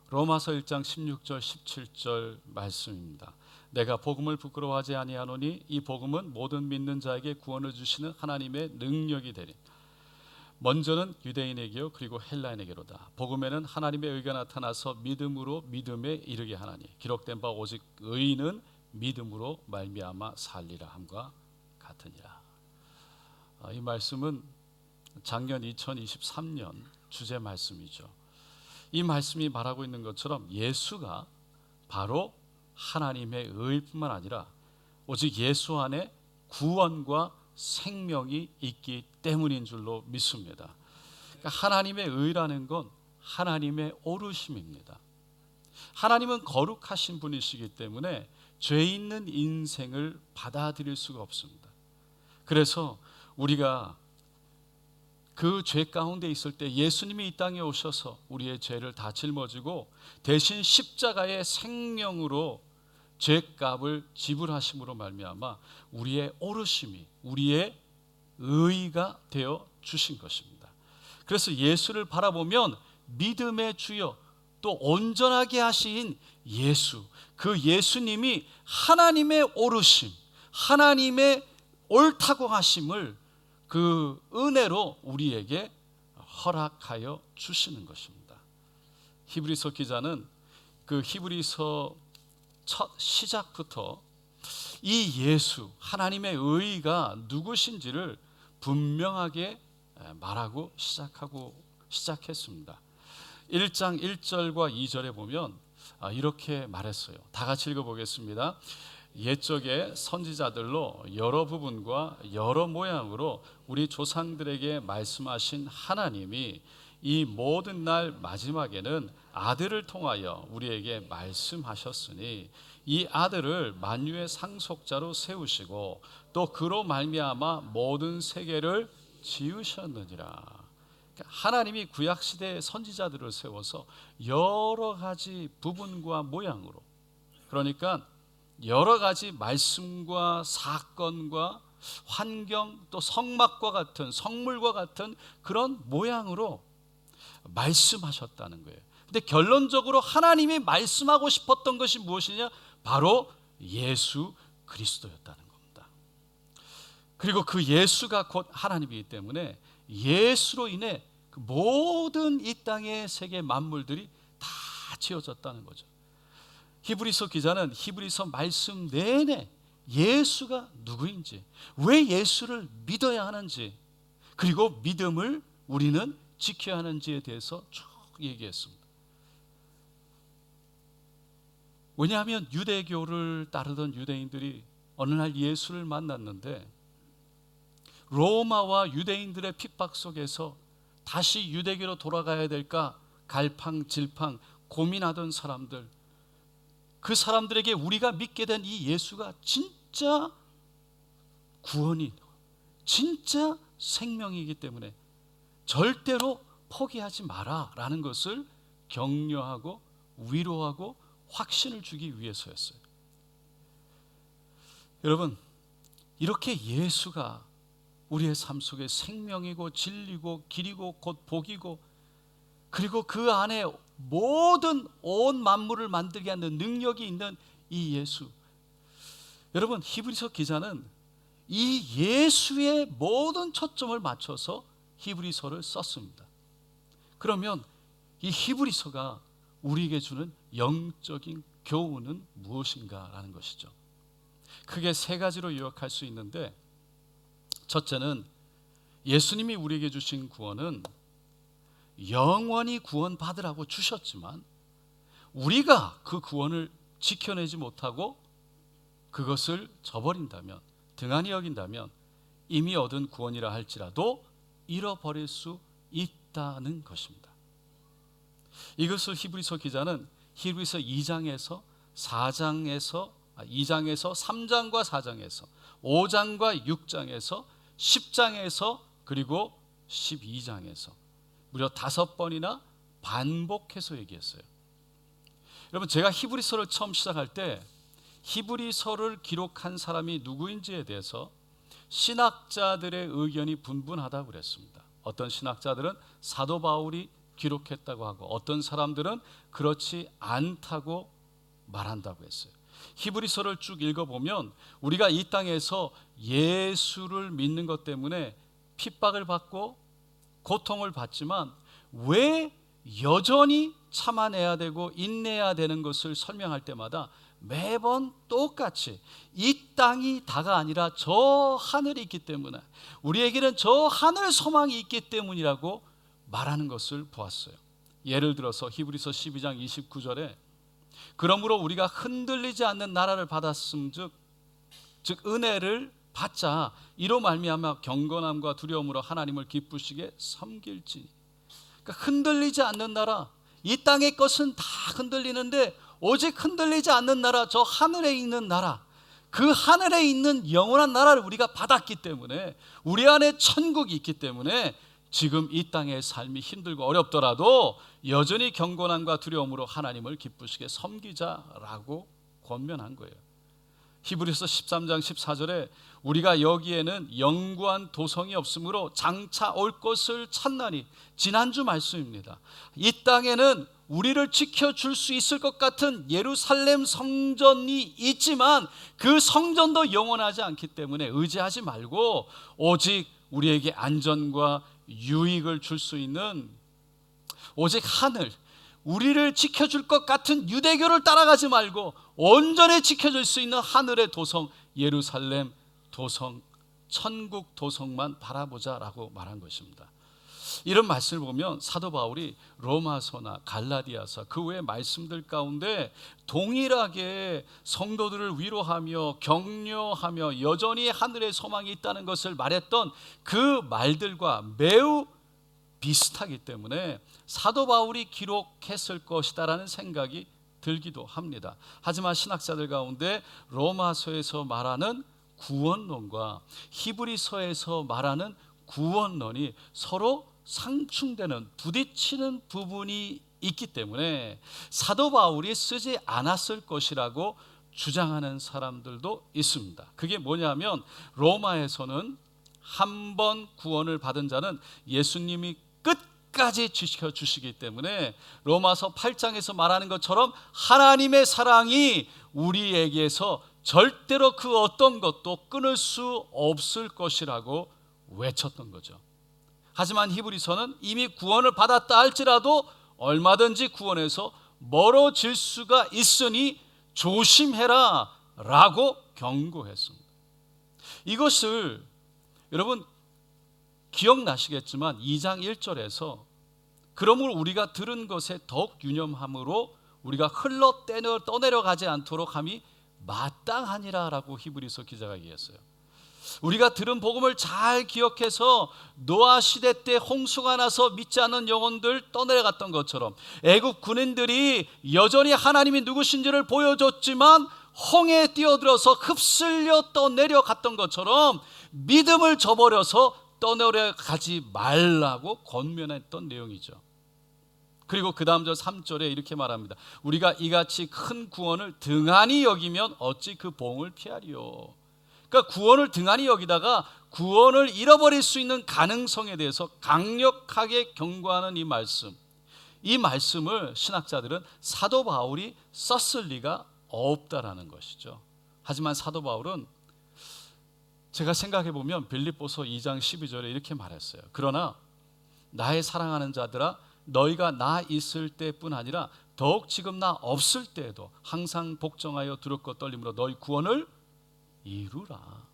로마서 1장 16절 17절 말씀입니다. 내가 복음을 부끄러워하지 아니하노니 이 복음은 모든 믿는 자에게 구원을 주시는 하나님의 능력이 되리. 먼저는 유대인에게요 그리고 헬라인에게로다. 복음에는 하나님의 의가 나타나서 믿음으로 믿음에 이르게 하나니 기록된 바 오직 의인은 믿음으로 말미암아 살리라 함과 같으니라. 이 말씀은 작년 2023년 주제 말씀이죠. 이 말씀이 말하고 있는 것처럼 예수가 바로 하나님의 의뿐만 아니라 오직 예수 안에 구원과 생명이 있기 때문인 줄로 믿습니다. 그러니까 하나님의 의라는 건 하나님의 오르심입니다. 하나님은 거룩하신 분이시기 때문에 죄 있는 인생을 받아들일 수가 없습니다. 그래서 우리가 그 죄 가운데 있을 때 예수님이 이 땅에 오셔서 우리의 죄를 다 짊어지고 대신 십자가의 생명으로 죄값을 지불하심으로 말미암아 우리의 오르심이 우리의 의가 되어 주신 것입니다. 그래서 예수를 바라보면 믿음의 주여 또 온전하게 하신 예수, 그 예수님이 하나님의 오르심, 하나님의 옳다고 하심을 그 은혜로 우리에게 허락하여 주시는 것입니다. 히브리서 기자는 그 히브리서 첫 시작부터 이 예수, 하나님의 의가 누구신지를 분명하게 말하고 시작했습니다. 1장 1절과 2절에 보면 이렇게 말했어요. 다 같이 읽어보겠습니다. 옛적의 선지자들로 여러 부분과 여러 모양으로 우리 조상들에게 말씀하신 하나님이 이 모든 날 마지막에는 아들을 통하여 우리에게 말씀하셨으니 이 아들을 만유의 상속자로 세우시고 또 그로 말미암아 모든 세계를 지으셨느니라. 하나님이 구약시대의 선지자들을 세워서 여러 가지 부분과 모양으로 그러니까 여러 가지 말씀과 사건과 환경 또 성막과 같은 성물과 같은 그런 모양으로 말씀하셨다는 거예요. 근데 결론적으로 하나님이 말씀하고 싶었던 것이 무엇이냐? 바로 예수 그리스도였다는 겁니다. 그리고 그 예수가 곧 하나님이기 때문에 예수로 인해 그 모든 이 땅의 세계 만물들이 다 지어졌다는 거죠. 히브리서 기자는 히브리서 말씀 내내 예수가 누구인지, 왜 예수를 믿어야 하는지, 그리고 믿음을 우리는 지켜야 하는지에 대해서 쭉 얘기했습니다. 왜냐하면 유대교를 따르던 유대인들이 어느 날 예수를 만났는데 로마와 유대인들의 핍박 속에서 다시 유대교로 돌아가야 될까 갈팡질팡 고민하던 사람들, 그 사람들에게 우리가 믿게 된 이 예수가 진짜 구원이, 진짜 생명이기 때문에 절대로 포기하지 마라 라는 것을 격려하고 위로하고 확신을 주기 위해서였어요. 여러분, 이렇게 예수가 우리의 삶 속에 생명이고 진리고 길이고 곧 복이고, 그리고 그 안에 모든 온 만물을 만들게 하는 능력이 있는 이 예수, 여러분, 히브리서 기자는 이 예수의 모든 초점을 맞춰서 히브리서를 썼습니다. 그러면 이 히브리서가 우리에게 주는 영적인 교훈은 무엇인가라는 것이죠. 크게 세 가지로 요약할 수 있는데, 첫째는 예수님이 우리에게 주신 구원은 영원히 구원받으라고 주셨지만 우리가 그 구원을 지켜내지 못하고 그것을 저버린다면, 등한히 여긴다면 이미 얻은 구원이라 할지라도 잃어버릴 수 있다는 것입니다. 이것을 히브리서 기자는 히브리서 2장에서 3장과 4장에서 5장과 6장에서 10장에서 그리고 12장에서 무려 5번이나 반복해서 얘기했어요. 여러분, 제가 히브리서를 처음 시작할 때 히브리서를 기록한 사람이 누구인지에 대해서 신학자들의 의견이 분분하다고 그랬습니다. 어떤 신학자들은 사도 바울이 기록했다고 하고, 어떤 사람들은 그렇지 않다고 말한다고 했어요. 히브리서를 쭉 읽어보면 우리가 이 땅에서 예수를 믿는 것 때문에 핍박을 받고 고통을 받지만 왜 여전히 참아내야 되고 인내해야 되는 것을 설명할 때마다 매번 똑같이 이 땅이 다가 아니라 저 하늘이 있기 때문에, 우리에게는 저 하늘 소망이 있기 때문이라고 말하는 것을 보았어요. 예를 들어서 히브리서 12장 29절에 그러므로 우리가 흔들리지 않는 나라를 받았음즉, 즉 은혜를 받자, 이로 말미암아 경건함과 두려움으로 하나님을 기쁘시게 섬길지. 그러니까 흔들리지 않는 나라, 이 땅의 것은 다 흔들리는데 오직 흔들리지 않는 나라, 저 하늘에 있는 나라, 그 하늘에 있는 영원한 나라를 우리가 받았기 때문에, 우리 안에 천국이 있기 때문에 지금 이 땅의 삶이 힘들고 어렵더라도 여전히 경건함과 두려움으로 하나님을 기쁘시게 섬기자라고 권면한 거예요. 히브리서 13장 14절에 우리가 여기에는 영구한 도성이 없으므로 장차 올 것을 찾나니, 지난주 말씀입니다. 이 땅에는 우리를 지켜줄 수 있을 것 같은 예루살렘 성전이 있지만 그 성전도 영원하지 않기 때문에 의지하지 말고 오직 우리에게 안전과 유익을 줄 수 있는 오직 하늘, 우리를 지켜줄 것 같은 유대교를 따라가지 말고 온전히 지켜줄 수 있는 하늘의 도성, 예루살렘 도성, 천국 도성만 바라보자라고 말한 것입니다. 이런 말씀을 보면 사도 바울이 로마서나 갈라디아서 그 외의 말씀들 가운데 동일하게 성도들을 위로하며 격려하며 여전히 하늘의 소망이 있다는 것을 말했던 그 말들과 매우 비슷하기 때문에 사도 바울이 기록했을 것이다라는 생각이 들기도 합니다. 하지만 신학자들 가운데 로마서에서 말하는 구원론과 히브리서에서 말하는 구원론이 서로 상충되는, 부딪히는 부분이 있기 때문에 사도 바울이 쓰지 않았을 것이라고 주장하는 사람들도 있습니다. 그게 뭐냐면 로마에서는 한 번 구원을 받은 자는 예수님이 끝까지 지켜주시기 때문에 로마서 8장에서 말하는 것처럼 하나님의 사랑이 우리에게서 절대로 그 어떤 것도 끊을 수 없을 것이라고 외쳤던 거죠. 하지만 히브리서는 이미 구원을 받았다 할지라도 얼마든지 구원에서 멀어질 수가 있으니 조심해라 라고 경고했습니다. 이것을 여러분 기억나시겠지만 2장 1절에서 그러므로 우리가 들은 것에 더욱 유념함으로 우리가 흘러 떠내려가지 않도록 함이 마땅하니라 라고 히브리서 기자가 얘기했어요. 우리가 들은 복음을 잘 기억해서 노아 시대 때 홍수가 나서 믿지 않는 영혼들 떠내려갔던 것처럼 애굽 군인들이 여전히 하나님이 누구신지를 보여줬지만 홍해에 뛰어들어서 흡슬려 떠내려갔던 것처럼 믿음을 저버려서 떠내려가지 말라고 권면했던 내용이죠. 그리고 그 다음 절 3절에 이렇게 말합니다. 우리가 이같이 큰 구원을 등한히 여기면 어찌 그 보응을 피하리요. 그러니까 구원을 등한히 여기다가 구원을 잃어버릴 수 있는 가능성에 대해서 강력하게 경고하는 이 말씀을 신학자들은 사도 바울이 썼을 리가 없다라는 것이죠. 하지만 사도 바울은 제가 생각해 보면 빌립보서 2장 12절에 이렇게 말했어요. 그러나 나의 사랑하는 자들아 너희가 나 있을 때뿐 아니라 더욱 지금 나 없을 때에도 항상 복종하여 두렵고 떨림으로 너희 구원을 이루라.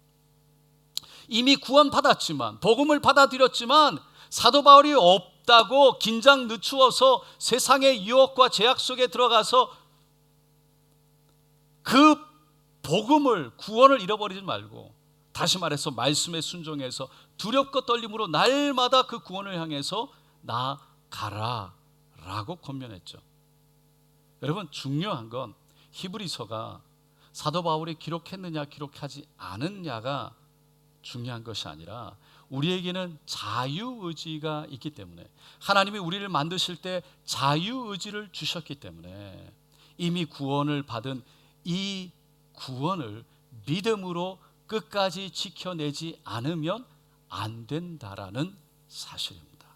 이미 구원 받았지만 복음을 받아들였지만 사도 바울이 없다고 긴장 늦추어서 세상의 유혹과 제약 속에 들어가서 그 복음을 구원을 잃어버리지 말고 다시 말해서 말씀에 순종해서 두렵고 떨림으로 날마다 그 구원을 향해서 나아가라 라고 권면했죠. 여러분 중요한 건 히브리서가 사도 바울이 기록했느냐 기록하지 않았느냐가 중요한 것이 아니라 우리에게는 자유의지가 있기 때문에 하나님이 우리를 만드실 때 자유의지를 주셨기 때문에 이미 구원을 받은 이 구원을 믿음으로 끝까지 지켜내지 않으면 안 된다라는 사실입니다.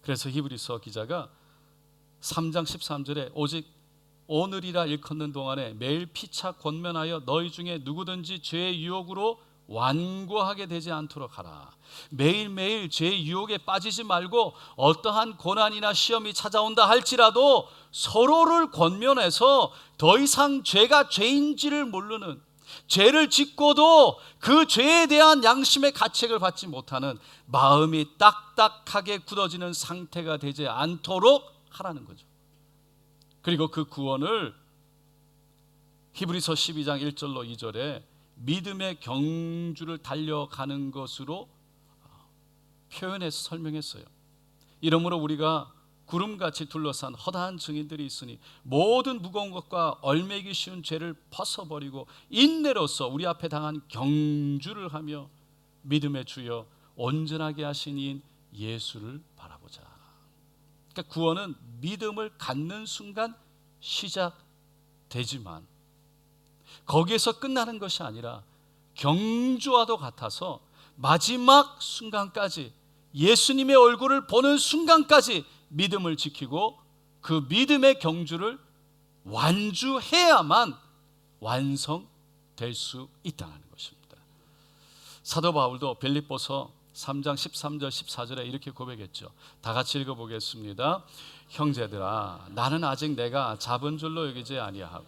그래서 히브리서 기자가 3장 13절에 오직 오늘이라 일컫는 동안에 매일 피차 권면하여 너희 중에 누구든지 죄의 유혹으로 완고하게 되지 않도록 하라. 매일매일 죄의 유혹에 빠지지 말고 어떠한 고난이나 시험이 찾아온다 할지라도 서로를 권면해서 더 이상 죄가 죄인지를 모르는, 죄를 짓고도 그 죄에 대한 양심의 가책을 받지 못하는 마음이 딱딱하게 굳어지는 상태가 되지 않도록 하라는 거죠. 그리고 그 구원을 히브리서 12장 1절로 2절에 믿음의 경주를 달려가는 것으로 표현해서 설명했어요. 이러므로 우리가 구름같이 둘러싼 허다한 증인들이 있으니 모든 무거운 것과 얼매기 쉬운 죄를 벗어버리고 인내로서 우리 앞에 당한 경주를 하며 믿음의 주여 온전하게 하신 이인 예수를 바라보자. 그러니까 구원은 믿음을 갖는 순간 시작되지만 거기에서 끝나는 것이 아니라 경주와도 같아서 마지막 순간까지 예수님의 얼굴을 보는 순간까지 믿음을 지키고 그 믿음의 경주를 완주해야만 완성될 수 있다는 것입니다. 사도 바울도 빌립보서 3장 13절 14절에 이렇게 고백했죠. 다 같이 읽어보겠습니다. 형제들아 나는 아직 내가 잡은 줄로 여기지 아니하고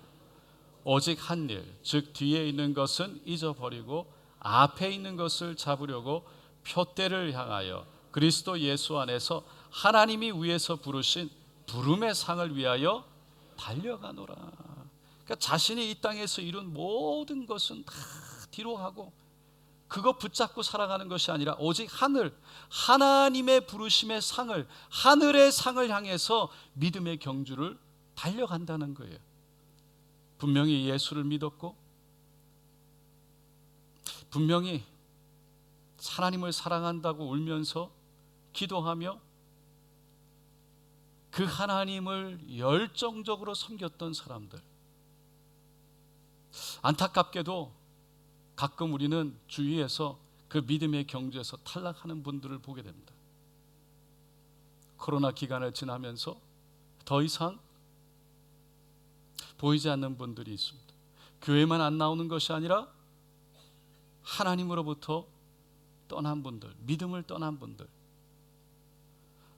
오직 한 일, 즉 뒤에 있는 것은 잊어버리고 앞에 있는 것을 잡으려고 표대를 향하여 그리스도 예수 안에서 하나님이 위에서 부르신 부름의 상을 위하여 달려가노라. 그러니까 자신이 이 땅에서 이룬 모든 것은 다 뒤로 하고 그거 붙잡고 살아가는 것이 아니라 오직 하늘, 하나님의 부르심의 상을, 하늘의 상을 향해서 믿음의 경주를 달려간다는 거예요. 분명히 예수를 믿었고 분명히 하나님을 사랑한다고 울면서 기도하며 그 하나님을 열정적으로 섬겼던 사람들. 안타깝게도 가끔 우리는 주위에서 그 믿음의 경주에서 탈락하는 분들을 보게 됩니다. 코로나 기간을 지나면서 더 이상 보이지 않는 분들이 있습니다. 교회만 안 나오는 것이 아니라 하나님으로부터 떠난 분들, 믿음을 떠난 분들.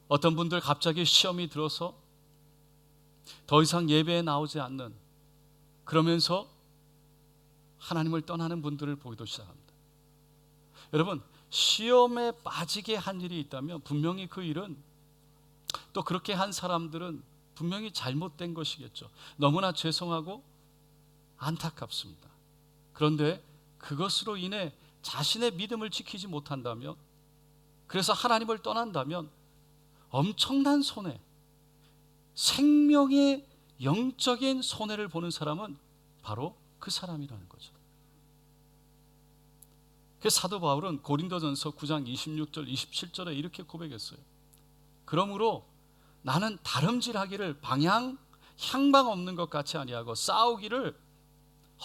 어떤 분들 갑자기 시험이 들어서 더 이상 예배에 나오지 않는, 그러면서 하나님을 떠나는 분들을 보기도 시작합니다. 여러분, 시험에 빠지게 한 일이 있다면 분명히 그 일은, 또 그렇게 한 사람들은 분명히 잘못된 것이겠죠. 너무나 죄송하고 안타깝습니다. 그런데 그것으로 인해 자신의 믿음을 지키지 못한다면, 그래서 하나님을 떠난다면 엄청난 손해, 생명의 영적인 손해를 보는 사람은 바로 그 사람이라는 거죠. 그 사도 바울은 고린도전서 9장 26절 27절에 이렇게 고백했어요. 그러므로 나는 다름질하기를 향방 없는 것 같이 아니하고 싸우기를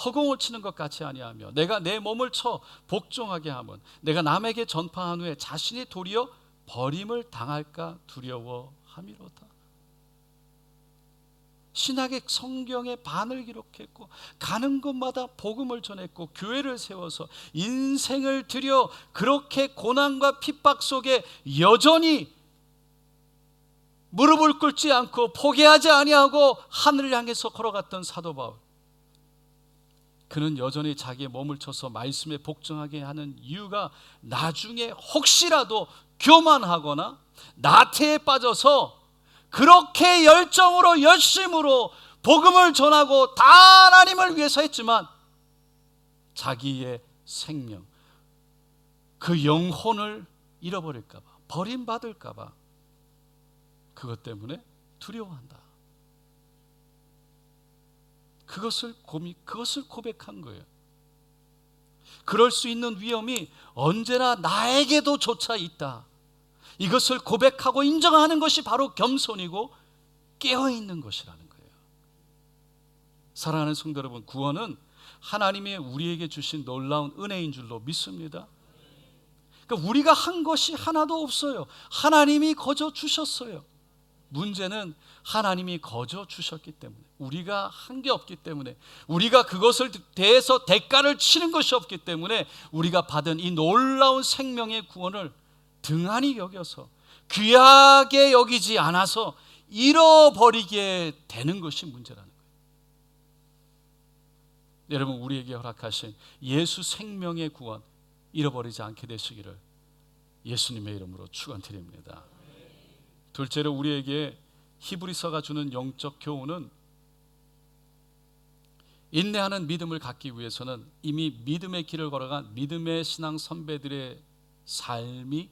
허공을 치는 것 같이 아니하며 내가 내 몸을 쳐 복종하게 하면 내가 남에게 전파한 후에 자신이 도리어 버림을 당할까 두려워함이로다. 신약의 성경의 반을 기록했고 가는 곳마다 복음을 전했고 교회를 세워서 인생을 들여 그렇게 고난과 핍박 속에 여전히 무릎을 꿇지 않고 포기하지 아니하고 하늘을 향해서 걸어갔던 사도 바울. 그는 여전히 자기의 몸을 쳐서 말씀에 복종하게 하는 이유가 나중에 혹시라도 교만하거나 나태에 빠져서 그렇게 열정으로 열심으로 복음을 전하고 다 하나님을 위해서 했지만 자기의 생명, 그 영혼을 잃어버릴까 봐, 버림받을까 봐 그것 때문에 두려워한다. 그것을 고백한 거예요. 그럴 수 있는 위험이 언제나 나에게도 조차 있다. 이것을 고백하고 인정하는 것이 바로 겸손이고 깨어있는 것이라는 거예요. 사랑하는 성도 여러분, 구원은 하나님이 우리에게 주신 놀라운 은혜인 줄로 믿습니다. 그러니까 우리가 한 것이 하나도 없어요. 하나님이 거저 주셨어요. 문제는 하나님이 거저 주셨기 때문에, 우리가 한 게 없기 때문에, 우리가 그것을 대해서 대가를 치는 것이 없기 때문에 우리가 받은 이 놀라운 생명의 구원을 등한히 여겨서 귀하게 여기지 않아서 잃어버리게 되는 것이 문제라는 거예요. 여러분, 우리에게 허락하신 예수 생명의 구원 잃어버리지 않게 되시기를 예수님의 이름으로 축원드립니다. 둘째로 우리에게 히브리서가 주는 영적 교훈은, 인내하는 믿음을 갖기 위해서는 이미 믿음의 길을 걸어간 믿음의 신앙 선배들의 삶이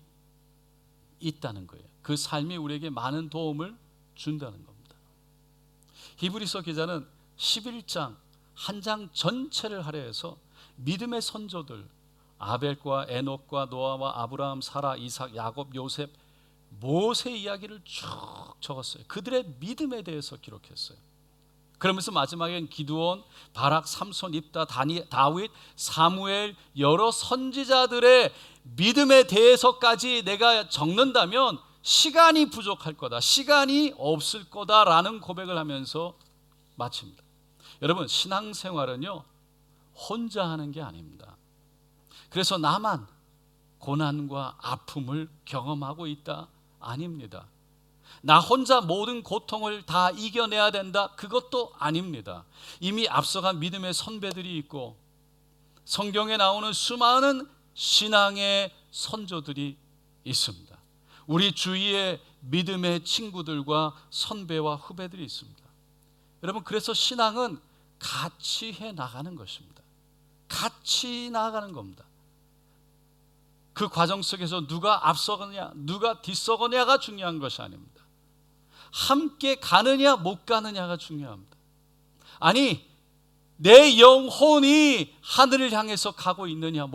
있다는 거예요. 그 삶이 우리에게 많은 도움을 준다는 겁니다. 히브리서 기자는 11장 한 장 전체를 할애해서 믿음의 선조들, 아벨과 에녹과 노아와 아브라함, 사라, 이삭, 야곱, 요셉, 모세 이야기를 쭉 적었어요. 그들의 믿음에 대해서 기록했어요. 그러면서 마지막엔 기드온, 바락, 삼손, 입다, 다윗, 사무엘, 여러 선지자들의 믿음에 대해서까지 내가 적는다면 시간이 부족할 거다, 시간이 없을 거다라는 고백을 하면서 마칩니다. 여러분, 신앙생활은요 혼자 하는 게 아닙니다. 그래서 나만 고난과 아픔을 경험하고 있다? 아닙니다. 나 혼자 모든 고통을 다 이겨내야 된다? 그것도 아닙니다. 이미 앞서간 믿음의 선배들이 있고 성경에 나오는 수많은 신앙의 선조들이 있습니다. 우리 주위에 믿음의 친구들과 선배와 후배들이 있습니다. 여러분, 그래서 신앙은 같이 해 나가는 것입니다. 같이 나아가는 겁니다. 그 과정 속에서 누가 앞서거냐 누가 뒤서거냐가 중요한 것이 아닙니다. 함께 가느냐 못 가느냐가 중요합니다. 아니, 내 영혼이 하늘을 향해서 가고 있느냐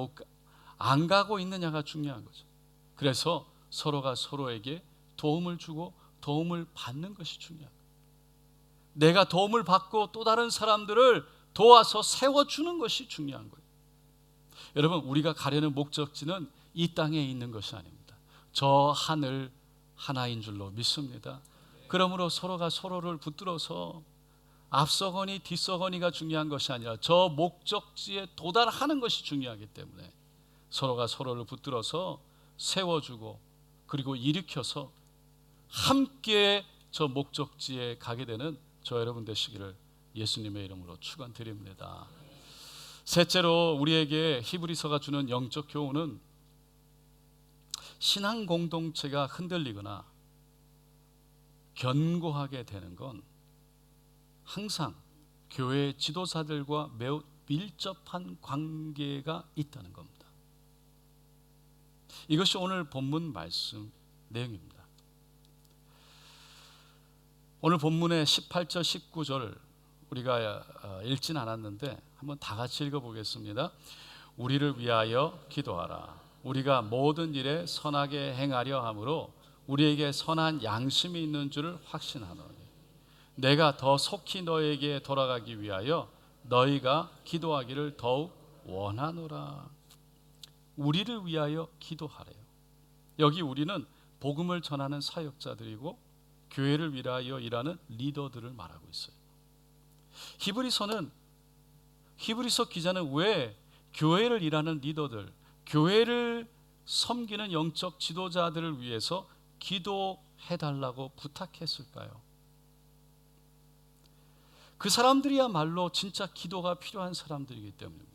안 가고 있느냐가 중요한 거죠. 그래서 서로가 서로에게 도움을 주고 도움을 받는 것이 중요합니다. 내가 도움을 받고 또 다른 사람들을 도와서 세워주는 것이 중요한 거예요. 여러분, 우리가 가려는 목적지는 이 땅에 있는 것이 아닙니다. 저 하늘 하나인 줄로 믿습니다. 그러므로 서로가 서로를 붙들어서 앞서거니 뒤서거니가 중요한 것이 아니라 저 목적지에 도달하는 것이 중요하기 때문에 서로가 서로를 붙들어서 세워주고 그리고 일으켜서 함께 저 목적지에 가게 되는 저 여러분 되시기를 예수님의 이름으로 축원드립니다. 셋째로 우리에게 히브리서가 주는 영적 교훈은 신앙 공동체가 흔들리거나 견고하게 되는 건 항상 교회 지도자들과 매우 밀접한 관계가 있다는 겁니다. 이것이 오늘 본문 말씀 내용입니다. 오늘 본문의 18절 19절 우리가 읽진 않았는데 한번 다 같이 읽어보겠습니다. 우리를 위하여 기도하라. 우리가 모든 일에 선하게 행하려 함으로 우리에게 선한 양심이 있는 줄을 확신하노니 내가 더 속히 너에게 돌아가기 위하여 너희가 기도하기를 더욱 원하노라. 우리를 위하여 기도하래요. 여기 우리는 복음을 전하는 사역자들이고 교회를 위하여 일하는 리더들을 말하고 있어요. 히브리서 기자는 왜 교회를 일하는 리더들, 교회를 섬기는 영적 지도자들을 위해서 기도해달라고 부탁했을까요? 그 사람들이야말로 진짜 기도가 필요한 사람들이기 때문입니다.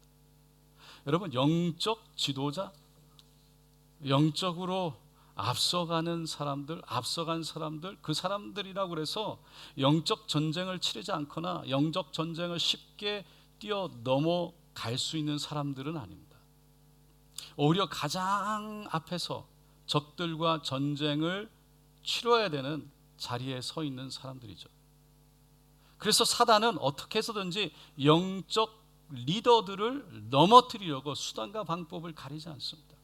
여러분, 영적 지도자, 영적으로 앞서간 사람들, 그 사람들이라고 그래서 영적 전쟁을 치르지 않거나 영적 전쟁을 쉽게 뛰어 넘어갈 수 있는 사람들은 아닙니다. 오히려 가장 앞에서 적들과 전쟁을 치러야 되는 자리에 서 있는 사람들이죠. 그래서 사단은 어떻게 해서든지 영적 리더들을 넘어뜨리려고 수단과 방법을 가리지 않습니다.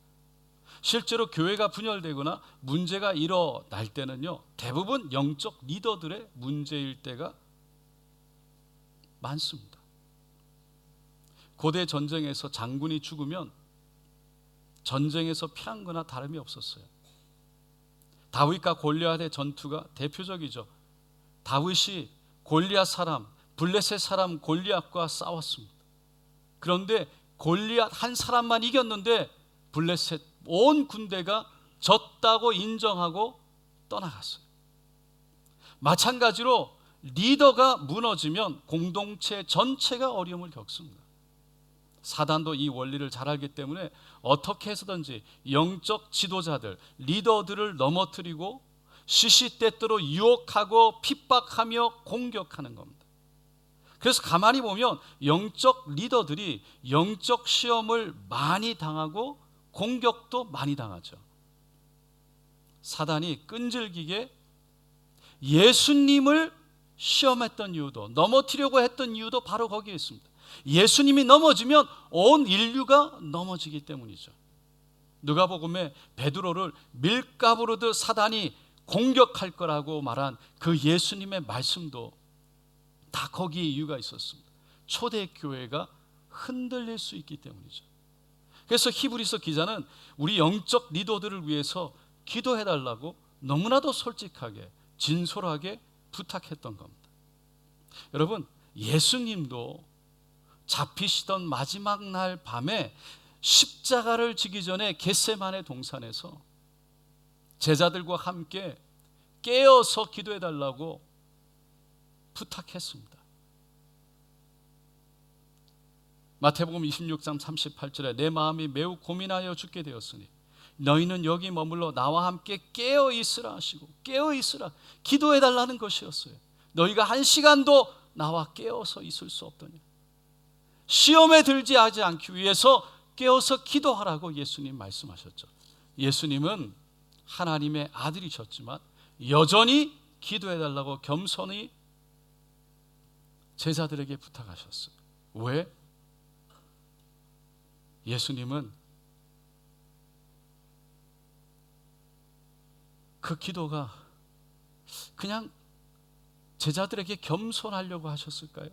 실제로 교회가 분열되거나 문제가 일어날 때는요, 대부분 영적 리더들의 문제일 때가 많습니다. 고대 전쟁에서 장군이 죽으면 전쟁에서 피한 거나 다름이 없었어요. 다윗과 골리앗의 전투가 대표적이죠. 다윗이 골리앗 사람, 블레셋 사람 골리앗과 싸웠습니다. 그런데 골리앗 한 사람만 이겼는데 블레셋 온 군대가 졌다고 인정하고 떠나갔어요. 마찬가지로 리더가 무너지면 공동체 전체가 어려움을 겪습니다. 사단도 이 원리를 잘 알기 때문에 어떻게 해서든지 영적 지도자들, 리더들을 넘어뜨리고 시시때때로 유혹하고 핍박하며 공격하는 겁니다. 그래서 가만히 보면 영적 리더들이 영적 시험을 많이 당하고 공격도 많이 당하죠. 사단이 끈질기게 예수님을 시험했던 이유도, 넘어뜨리려고 했던 이유도 바로 거기에 있습니다. 예수님이 넘어지면 온 인류가 넘어지기 때문이죠. 누가복음에 베드로를 밀가부르듯 사단이 공격할 거라고 말한 그 예수님의 말씀도 다 거기에 이유가 있었습니다. 초대교회가 흔들릴 수 있기 때문이죠. 그래서 히브리서 기자는 우리 영적 리더들을 위해서 기도해달라고 너무나도 솔직하게 진솔하게 부탁했던 겁니다. 여러분, 예수님도 잡히시던 마지막 날 밤에 십자가를 지기 전에 겟세마네 동산에서 제자들과 함께 깨어서 기도해달라고 부탁했습니다. 마태복음 26장 38절에 내 마음이 매우 고민하여 죽게 되었으니 너희는 여기 머물러 나와 함께 깨어 있으라 하시고, 깨어 있으라, 기도해달라는 것이었어요. 너희가 한 시간도 나와 깨어서 있을 수 없더니 시험에 들지 하지 않기 위해서 깨어서 기도하라고 예수님 말씀하셨죠. 예수님은 하나님의 아들이셨지만 여전히 기도해달라고 겸손히 제자들에게 부탁하셨어요. 왜? 예수님은 그 기도가 그냥 제자들에게 겸손하려고 하셨을까요?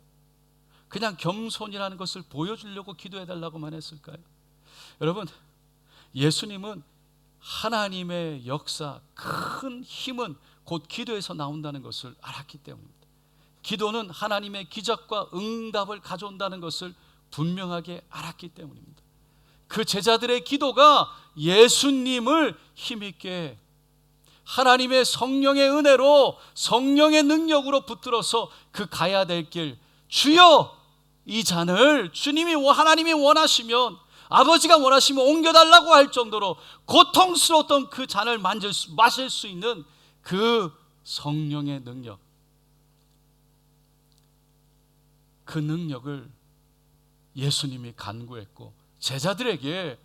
그냥 겸손이라는 것을 보여주려고 기도해달라고만 했을까요? 여러분, 예수님은 하나님의 역사, 큰 힘은 곧 기도에서 나온다는 것을 알았기 때문입니다. 기도는 하나님의 기적과 응답을 가져온다는 것을 분명하게 알았기 때문입니다. 그 제자들의 기도가 예수님을 힘있게 하나님의 성령의 은혜로, 성령의 능력으로 붙들어서 그 가야 될 길, 주여 이 잔을 주님이 하나님이 원하시면, 아버지가 원하시면 옮겨달라고 할 정도로 고통스러웠던 그 잔을 마실 수 있는 그 성령의 능력, 그 능력을 예수님이 간구했고 제자들에게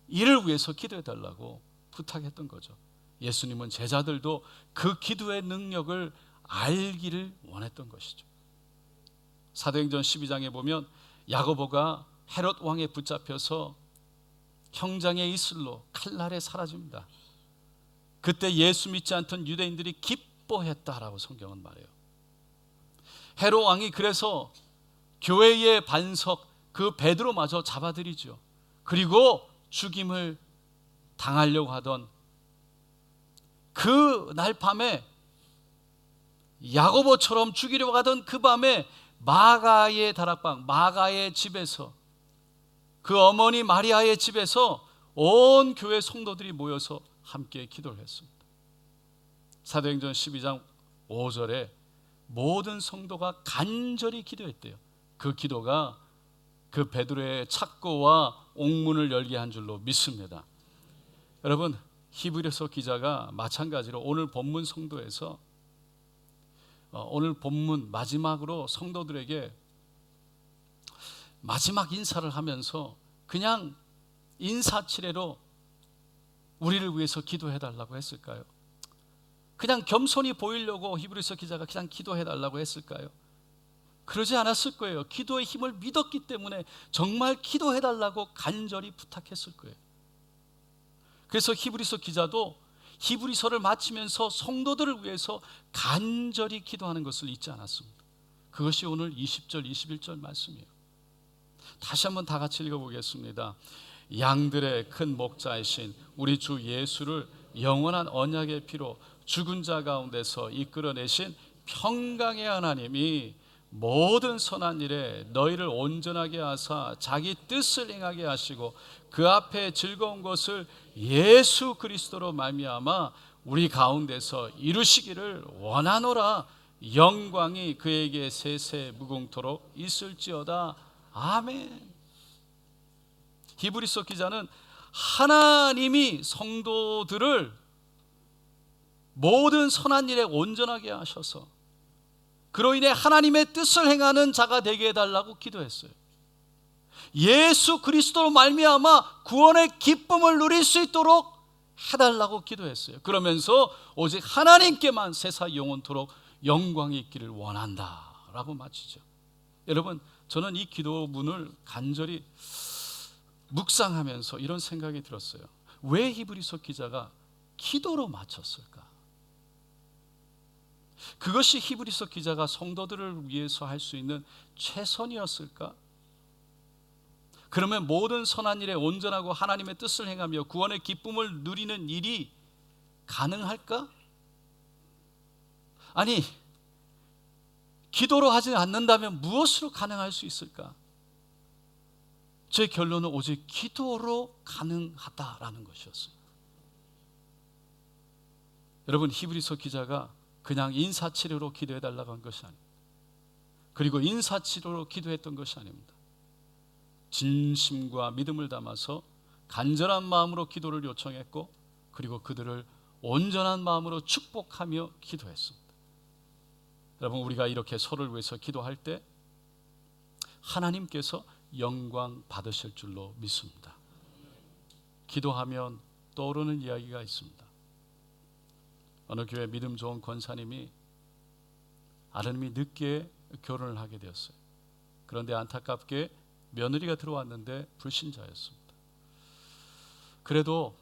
이를 위해서 기도해달라고 부탁했던 거죠. 예수님은 제자들도 그 기도의 능력을 알기를 원했던 것이죠. 사도행전 12장에 보면 야고보가 헤롯 왕에 붙잡혀서 형장의 이슬로 칼날에 사라집니다. 그때 예수 믿지 않던 유대인들이 기뻐했다라고 성경은 말해요. 헤롯 왕이 그래서 교회의 반석 그 베드로마저 잡아들이죠. 그리고 죽임을 당하려고 하던 그 날 밤에, 야고보처럼 죽이려고 하던 그 밤에 마가의 다락방, 마가의 집에서, 그 어머니 마리아의 집에서 온 교회 성도들이 모여서 함께 기도를 했습니다. 사도행전 12장 5절에 모든 성도가 간절히 기도했대요. 그 기도가 그 베드로의 착고와 옥문을 열게 한 줄로 믿습니다. 여러분, 히브리서 기자가 마찬가지로 오늘 본문 성도에서 오늘 본문 마지막으로 성도들에게 마지막 인사를 하면서 그냥 인사치레로 우리를 위해서 기도해달라고 했을까요? 그냥 겸손히 보이려고 히브리서 기자가 그냥 기도해달라고 했을까요? 그러지 않았을 거예요. 기도의 힘을 믿었기 때문에 정말 기도해달라고 간절히 부탁했을 거예요. 그래서 히브리서 기자도 히브리서를 마치면서 성도들을 위해서 간절히 기도하는 것을 잊지 않았습니다. 그것이 오늘 20절, 21절 말씀이에요. 다시 한번 다 같이 읽어보겠습니다. 양들의 큰 목자이신 우리 주 예수를 영원한 언약의 피로 죽은 자 가운데서 이끌어내신 평강의 하나님이 모든 선한 일에 너희를 온전하게 하사 자기 뜻을 행하게 하시고 그 앞에 즐거운 것을 예수 그리스도로 말미암아 우리 가운데서 이루시기를 원하노라. 영광이 그에게 세세 무궁토록 있을지어다. 아멘. 히브리서 기자는 하나님이 성도들을 모든 선한 일에 온전하게 하셔서 그로 인해 하나님의 뜻을 행하는 자가 되게 해달라고 기도했어요. 예수 그리스도로 말미암아 구원의 기쁨을 누릴 수 있도록 해달라고 기도했어요. 그러면서 오직 하나님께만 세사 영원토록 영광이 있기를 원한다라고 마치죠. 여러분, 저는 이 기도문을 간절히 묵상하면서 이런 생각이 들었어요. 왜 히브리서 기자가 기도로 마쳤을까? 그것이 히브리서 기자가 성도들을 위해서 할 수 있는 최선이었을까? 그러면 모든 선한 일에 온전하고 하나님의 뜻을 행하며 구원의 기쁨을 누리는 일이 가능할까? 아니, 기도로 하지 않는다면 무엇으로 가능할 수 있을까? 제 결론은 오직 기도로 가능하다라는 것이었어요. 여러분, 히브리서 기자가 그냥 인사치레로 기도해달라고 한 것이 아닙니다. 그리고 인사치레로 기도했던 것이 아닙니다. 진심과 믿음을 담아서 간절한 마음으로 기도를 요청했고, 그리고 그들을 온전한 마음으로 축복하며 기도했습니다. 여러분, 우리가 이렇게 서로를 위해서 기도할 때 하나님께서 영광 받으실 줄로 믿습니다. 기도하면 떠오르는 이야기가 있습니다. 어느 교회 믿음 좋은 권사님이 아드님이 늦게 결혼을 하게 되었어요. 그런데 안타깝게 며느리가 들어왔는데 불신자였습니다. 그래도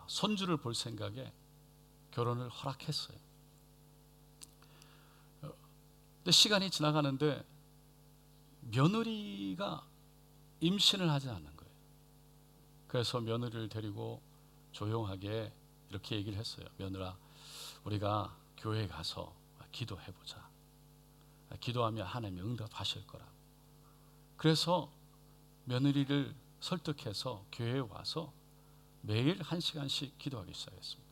손주를 볼 생각에 결혼을 허락했어요. 근데 시간이 지나가는데 며느리가 임신을 하지 않는 거예요. 그래서 며느리를 데리고 조용하게 이렇게 얘기를 했어요. 며느라, 우리가 교회에 가서 기도해보자. 기도하면 하나님이 응답하실 거라. 그래서 며느리를 설득해서 교회에 와서 매일 1시간씩 기도하기 시작했습니다.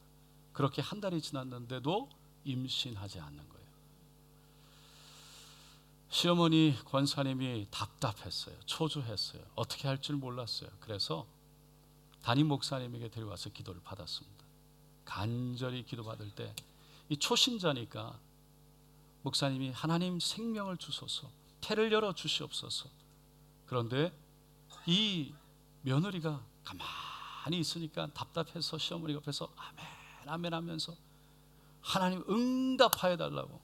그렇게 한 달이 지났는데도 임신하지 않는 거예요. 시어머니 권사님이 답답했어요. 초조했어요. 어떻게 할 줄 몰랐어요. 그래서 담임 목사님에게 데려와서 기도를 받았습니다. 간절히 기도받을 때 이 초신자니까 목사님이 하나님 생명을 주소서, 태를 열어 주시옵소서. 그런데 이 며느리가 가만히 있으니까 답답해서 시어머니 옆에서 아멘 아멘 하면서 하나님 응답하여 달라고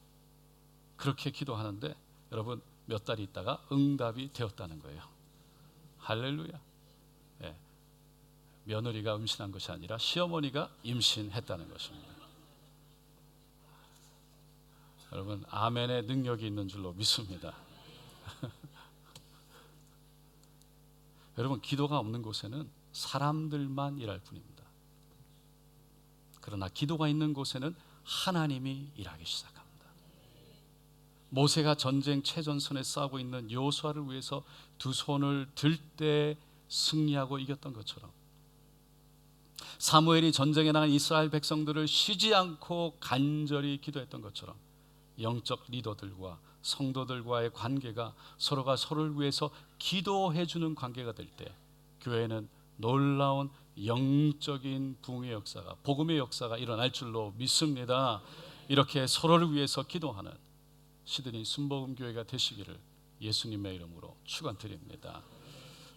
그렇게 기도하는데 여러분 몇 달 있다가 응답이 되었다는 거예요. 할렐루야. 예. 며느리가 임신한 것이 아니라 시어머니가 임신했다는 것입니다. 여러분 아멘의 능력이 있는 줄로 믿습니다. 여러분 기도가 없는 곳에는 사람들만 일할 뿐입니다. 그러나 기도가 있는 곳에는 하나님이 일하기 시작합니다. 모세가 전쟁 최전선에 싸우고 있는 여호수아를 위해서 두 손을 들 때 승리하고 이겼던 것처럼 사무엘이 전쟁에 나간 이스라엘 백성들을 쉬지 않고 간절히 기도했던 것처럼 영적 리더들과 성도들과의 관계가 서로가 서로를 위해서 기도해 주는 관계가 될 때 교회는 놀라운 영적인 부흥의 역사가, 복음의 역사가 일어날 줄로 믿습니다. 이렇게 서로를 위해서 기도하는 시드니 순복음 교회가 되시기를 예수님의 이름으로 축원드립니다.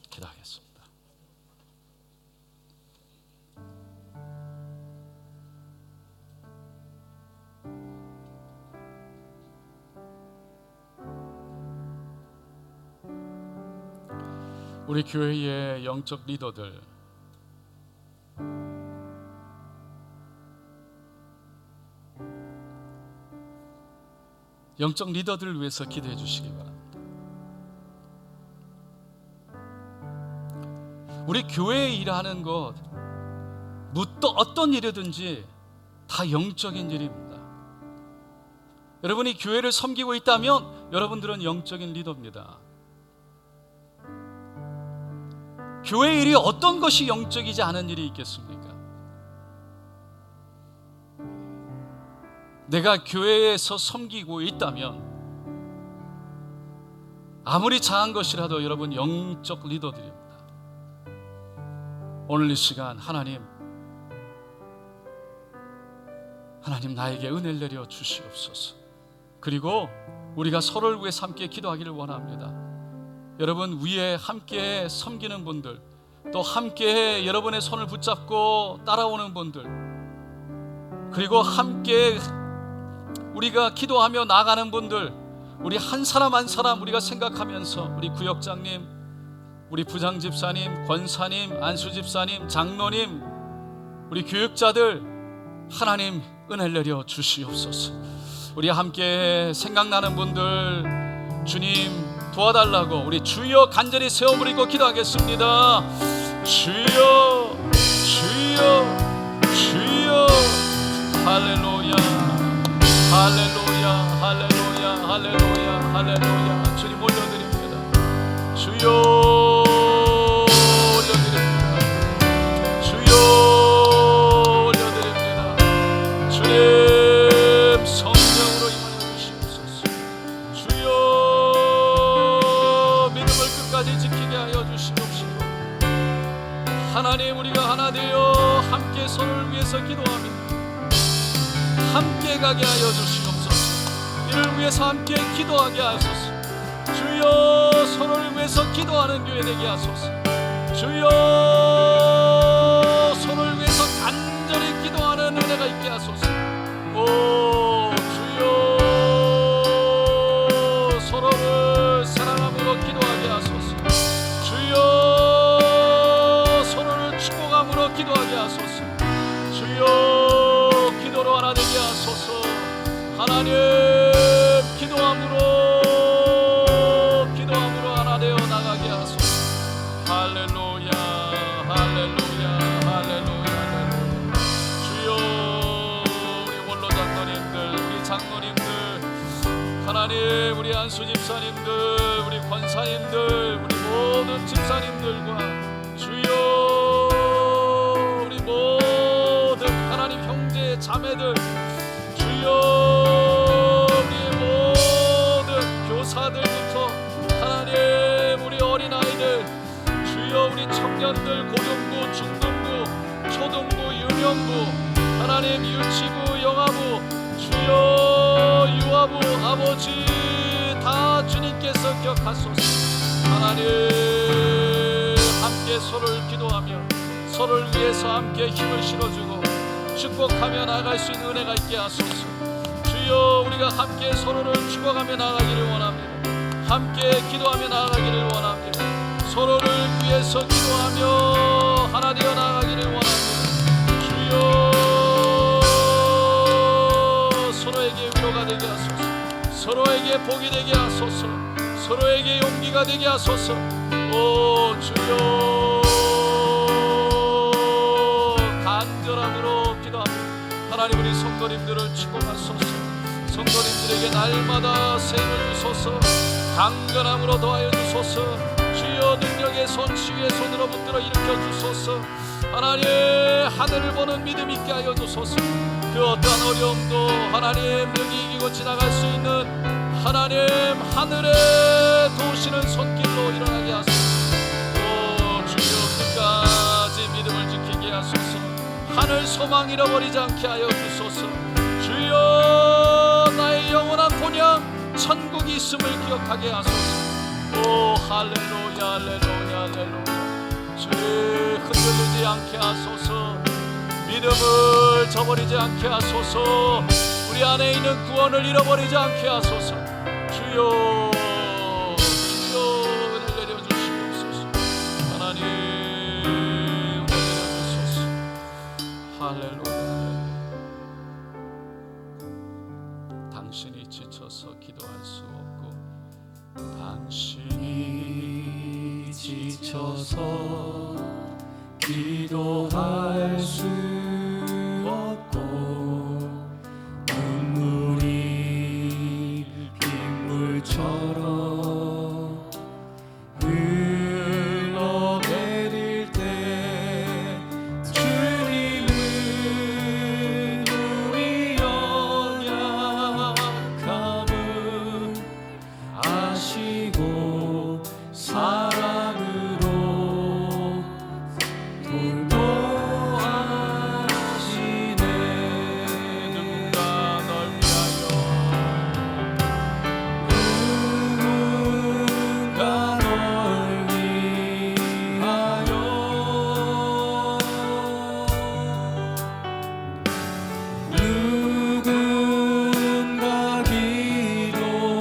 기도하겠습니다. 우리 교회의 영적 리더들, 영적 리더들을 위해서 기도해 주시기 바랍니다. 우리 교회에 일하는 것, 어떤 일이든지 다 영적인 일입니다. 여러분이 교회를 섬기고 있다면 여러분들은 영적인 리더입니다. 교회 일이 어떤 것이 영적이지 않은 일이 있겠습니까? 내가 교회에서 섬기고 있다면 아무리 작은 것이라도 여러분 영적 리더들입니다. 오늘 이 시간 하나님 나에게 은혜를 내려 주시옵소서. 그리고 우리가 서로를 위해서 함께 기도하기를 원합니다. 여러분 위에 함께 섬기는 분들, 또 함께 여러분의 손을 붙잡고 따라오는 분들, 그리고 함께 우리가 기도하며 나가는 분들, 우리 한 사람 한 사람 우리가 생각하면서 우리 구역장님, 우리 부장집사님, 권사님, 안수집사님, 장로님, 우리 교육자들 하나님 은혜를 내려 주시옵소서. 우리 함께 생각나는 분들 주님 도와달라고 우리 주여 간절히 세워 부리고 기도하겠습니다. 주여 주여 주여. 할렐루야 할렐루야 할렐루야 할렐루야 할렐루야. 주님 올려드립니다. 주여 올려드립니다. 주여 올려드립니다. 주님 성령으로 임하여 주시옵소서. 주여 믿음을 끝까지 지키게 하여 주시옵시고, 하나님 우리가 하나 되어 함께 서로를 위해서 기도하며 함께 가게 하여 주시옵소서. 이를 위해서 함께 기도하게 하소서. 주여 서로를 위해서 기도하는 교회 되게 하소서. 주여 서로를 위해서 간절히 기도하는 은혜가 있게 하소서. 오 주여 서로를 사랑함으로 기도하게 하소서. 주여 서로를 축복함으로 기도하게 하소서. 주여 기도로 우리 권사님들, 우리 모든 집사님들과 주여 우리 모든 하나님 형제 자매들, 주여 우리 모든 교사들부터 하나님 우리 어린아이들, 주여 우리 청년들, 고등부, 중등부, 초등부, 유년부, 하나님 유치부, 영아부, 주여 유아부, 아버지 다 주님께서 기억하소서. 하나님 함께 서로를 기도하며 서로를 위해서 함께 힘을 실어주고 축복하며 나아갈 수 있는 은혜가 있게 하소서. 주여 우리가 함께 서로를 축복하며 나아가기를 원합니다. 함께 기도하며 나아가기를 원합니다. 서로를 위해서 기도하며 하나 되어 나아가기를 원합니다. 주여 서로에게 위로가 되게 하소서. 서로에게 복이 되게 하소서. 서로에게 용기가 되게 하소서. 오 주여 간절함으로 기도합니다. 하나님 우리 성도님들을 축복하소서. 성도님들에게 날마다 세임을 주소서. 강건함으로 도하여 주소서. 주여 능력의 손, 치유의 손으로 붙들어 일으켜 주소서. 하나님 하늘을 보는 믿음 있게 하여 주소서. 그 어떠한 어려움도 하나님 능히 이기고 지나갈 수 있는 하나님 하늘에 도우시는 손길로 일어나게 하소서. 오 주여 끝까지 믿음을 지키게 하소서. 하늘 소망 잃어버리지 않게 하여 주소서. 주여 나의 영원한 본향 천국이 있음을 기억하게 하소서. 오 할렐루야 할렐루야 할렐루야. 주의 흔들리지 않게 하소서. 믿음을 저버리지 않게 하소서. 우리 안에 있는 구원을 잃어버리지 않게 하소서. 주여 주여 은혜 내려주시옵소서. 하나님 은혜 내려주소서. 할렐루야. 당신이 지쳐서 기도할 수 없고 당신이 지쳐서 기도할 수 없고 눈물이 빗물처럼 흘러내릴 때 주님은 우리 연약함을 아시고 사랑으로 돌보아시네. 누군가 널 위하여 누군가 널 위하여 누군가 기도하네.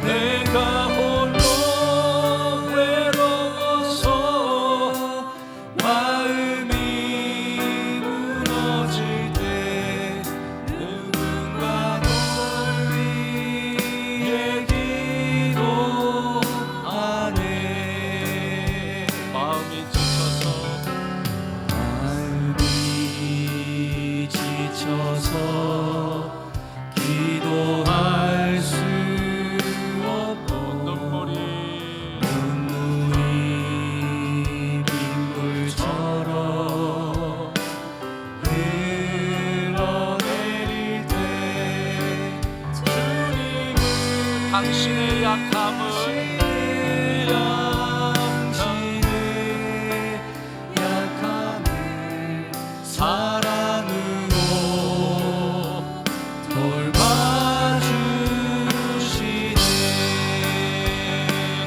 내가 홀로 외로워서 마음이 무너질 때 누군가 널 위해 기도하네. 마음이 지쳐서 기도할 수 없고 눈물이 빗물처럼 흘러내릴 때 주님은 당신의 약함을 사랑으로 돌봐주시네.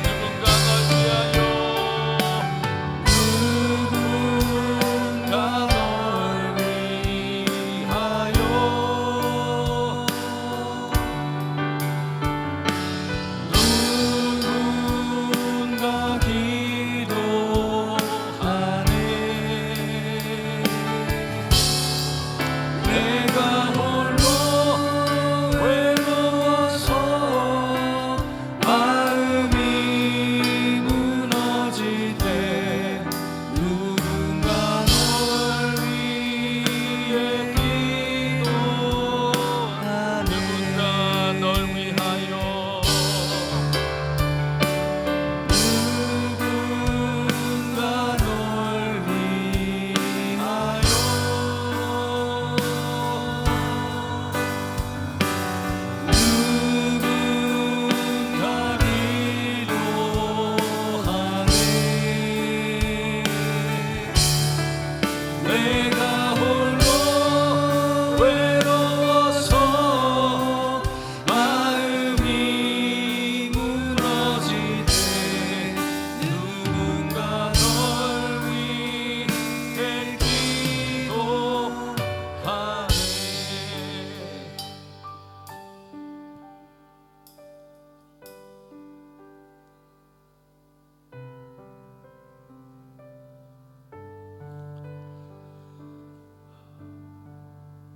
누군가 널 위하여 누군가 널 위하여 누군가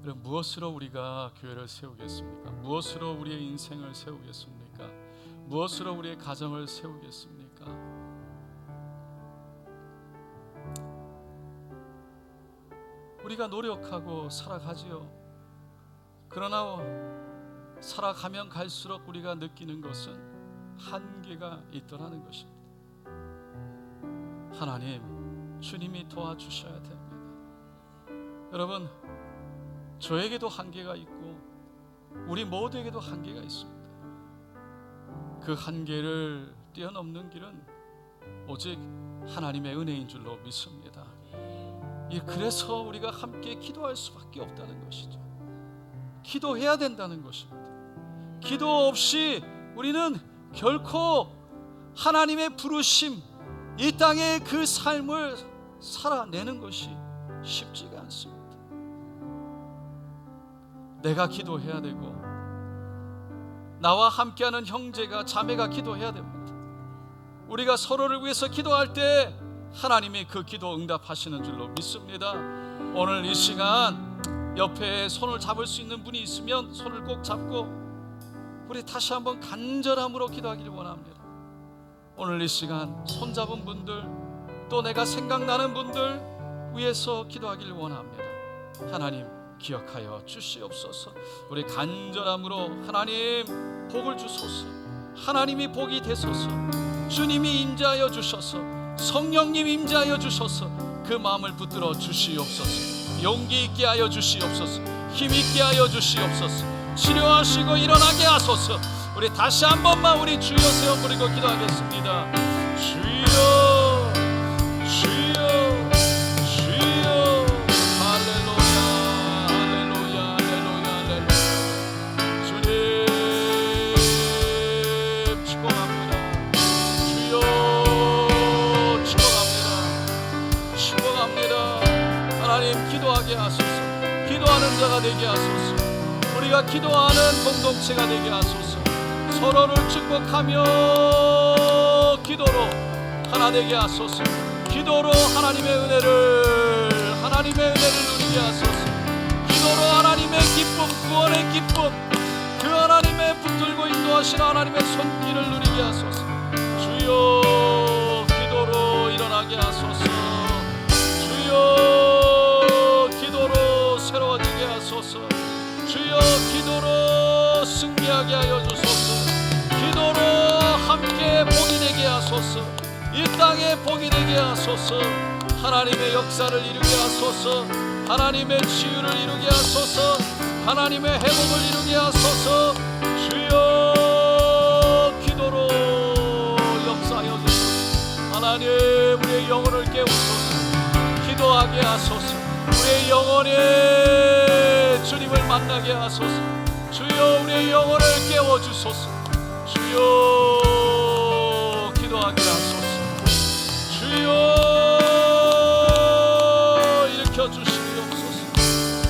그럼 무엇으로 우리가 교회를 세우겠습니까? 무엇으로 우리의 인생을 세우겠습니까? 무엇으로 우리의 가정을 세우겠습니까? 우리가 노력하고 살아가지요. 그러나 살아가면 갈수록 우리가 느끼는 것은 한계가 있더라는 것입니다. 하나님, 주님이 도와주셔야 됩니다. 여러분, 저에게도 한계가 있고 우리 모두에게도 한계가 있습니다. 그 한계를 뛰어넘는 길은 오직 하나님의 은혜인 줄로 믿습니다. 그래서 우리가 함께 기도할 수밖에 없다는 것이죠. 기도해야 된다는 것입니다. 기도 없이 우리는 결코 하나님의 부르심, 이 땅의 그 삶을 살아내는 것이 쉽지가 않습니다. 내가 기도해야 되고 나와 함께하는 형제가 자매가 기도해야 됩니다. 우리가 서로를 위해서 기도할 때 하나님이 그 기도 응답하시는 줄로 믿습니다. 오늘 이 시간 옆에 손을 잡을 수 있는 분이 있으면 손을 꼭 잡고 우리 다시 한번 간절함으로 기도하기를 원합니다. 오늘 이 시간 손 잡은 분들, 또 내가 생각나는 분들 위해서 기도하기를 원합니다. 하나님 기억하여 주시옵소서. 우리 간절함으로 하나님 복을 주소서. 하나님이 복이 되소서. 주님이 임재하여 주셔서, 성령님 임재하여 주셔서 그 마음을 붙들어 주시옵소서. 용기 있게 하여 주시옵소서. 힘 있게 하여 주시옵소서. 치료하시고 일어나게 하소서. 우리 다시 한 번만 우리 주여 세워 부르고 기도하겠습니다. 주여, 주여, 주여. 할렐루야, 할렐루야, 할렐루야, 할렐루야. 주님 축복합니다. 주여 축복합니다. 축복합니다. 하나님 기도하게 하소서. 기도하는 자가 되게 하소서. 우리가 기도하는 공동체가 되게 하소서. 서로를 축복하며 기도로 하나 되게 하소서. 기도로 하나님의 은혜를 누리게 하소서. 기도로 하나님의 기쁨, 구원의 기쁨, 그 하나님의 붙들고 인도하시는 하나님의 손길을 누리게 하소서. 주여 기도로 일어나게 하소서. 주여 기도로 새로워지게 하소서. 주여 기도로 승리하게 하여 주소서. 기도로 함께 복이 되게 하소서. 이 땅에 복이 되게 하소서. 하나님의 역사를 이루게 하소서. 하나님의 치유를 이루게 하소서. 하나님의 회복을 이루게 하소서. 주여 기도로 역사하여 주소서. 하나님 우리의 영혼을 깨우소서. 기도하게 하소서. 우리의 영혼에 주님을 만나게 하소서. 주여 우리의 영혼을 깨워주소서. 주여 기도하게 하소서. 주여 일으켜 주시옵소서.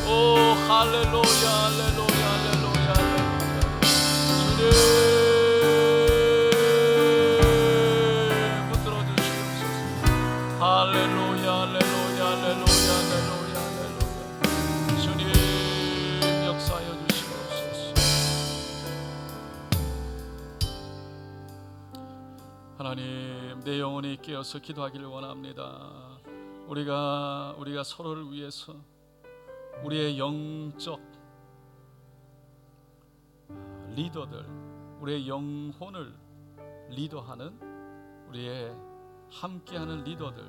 오 할렐루야 할렐루야 할렐루야 주님 붙들어 주시옵소서. 할렐루야 할렐루야 할렐루야 할렐루야 할렐루야. 주님 역사하여 주시옵소서. 하나님 내 영혼이 깨어서 기도하기를 원합니다. 우리가 서로를 위해서 우리의 영적 리더들, 우리의 영혼을 리더하는 우리의 함께하는 리더들,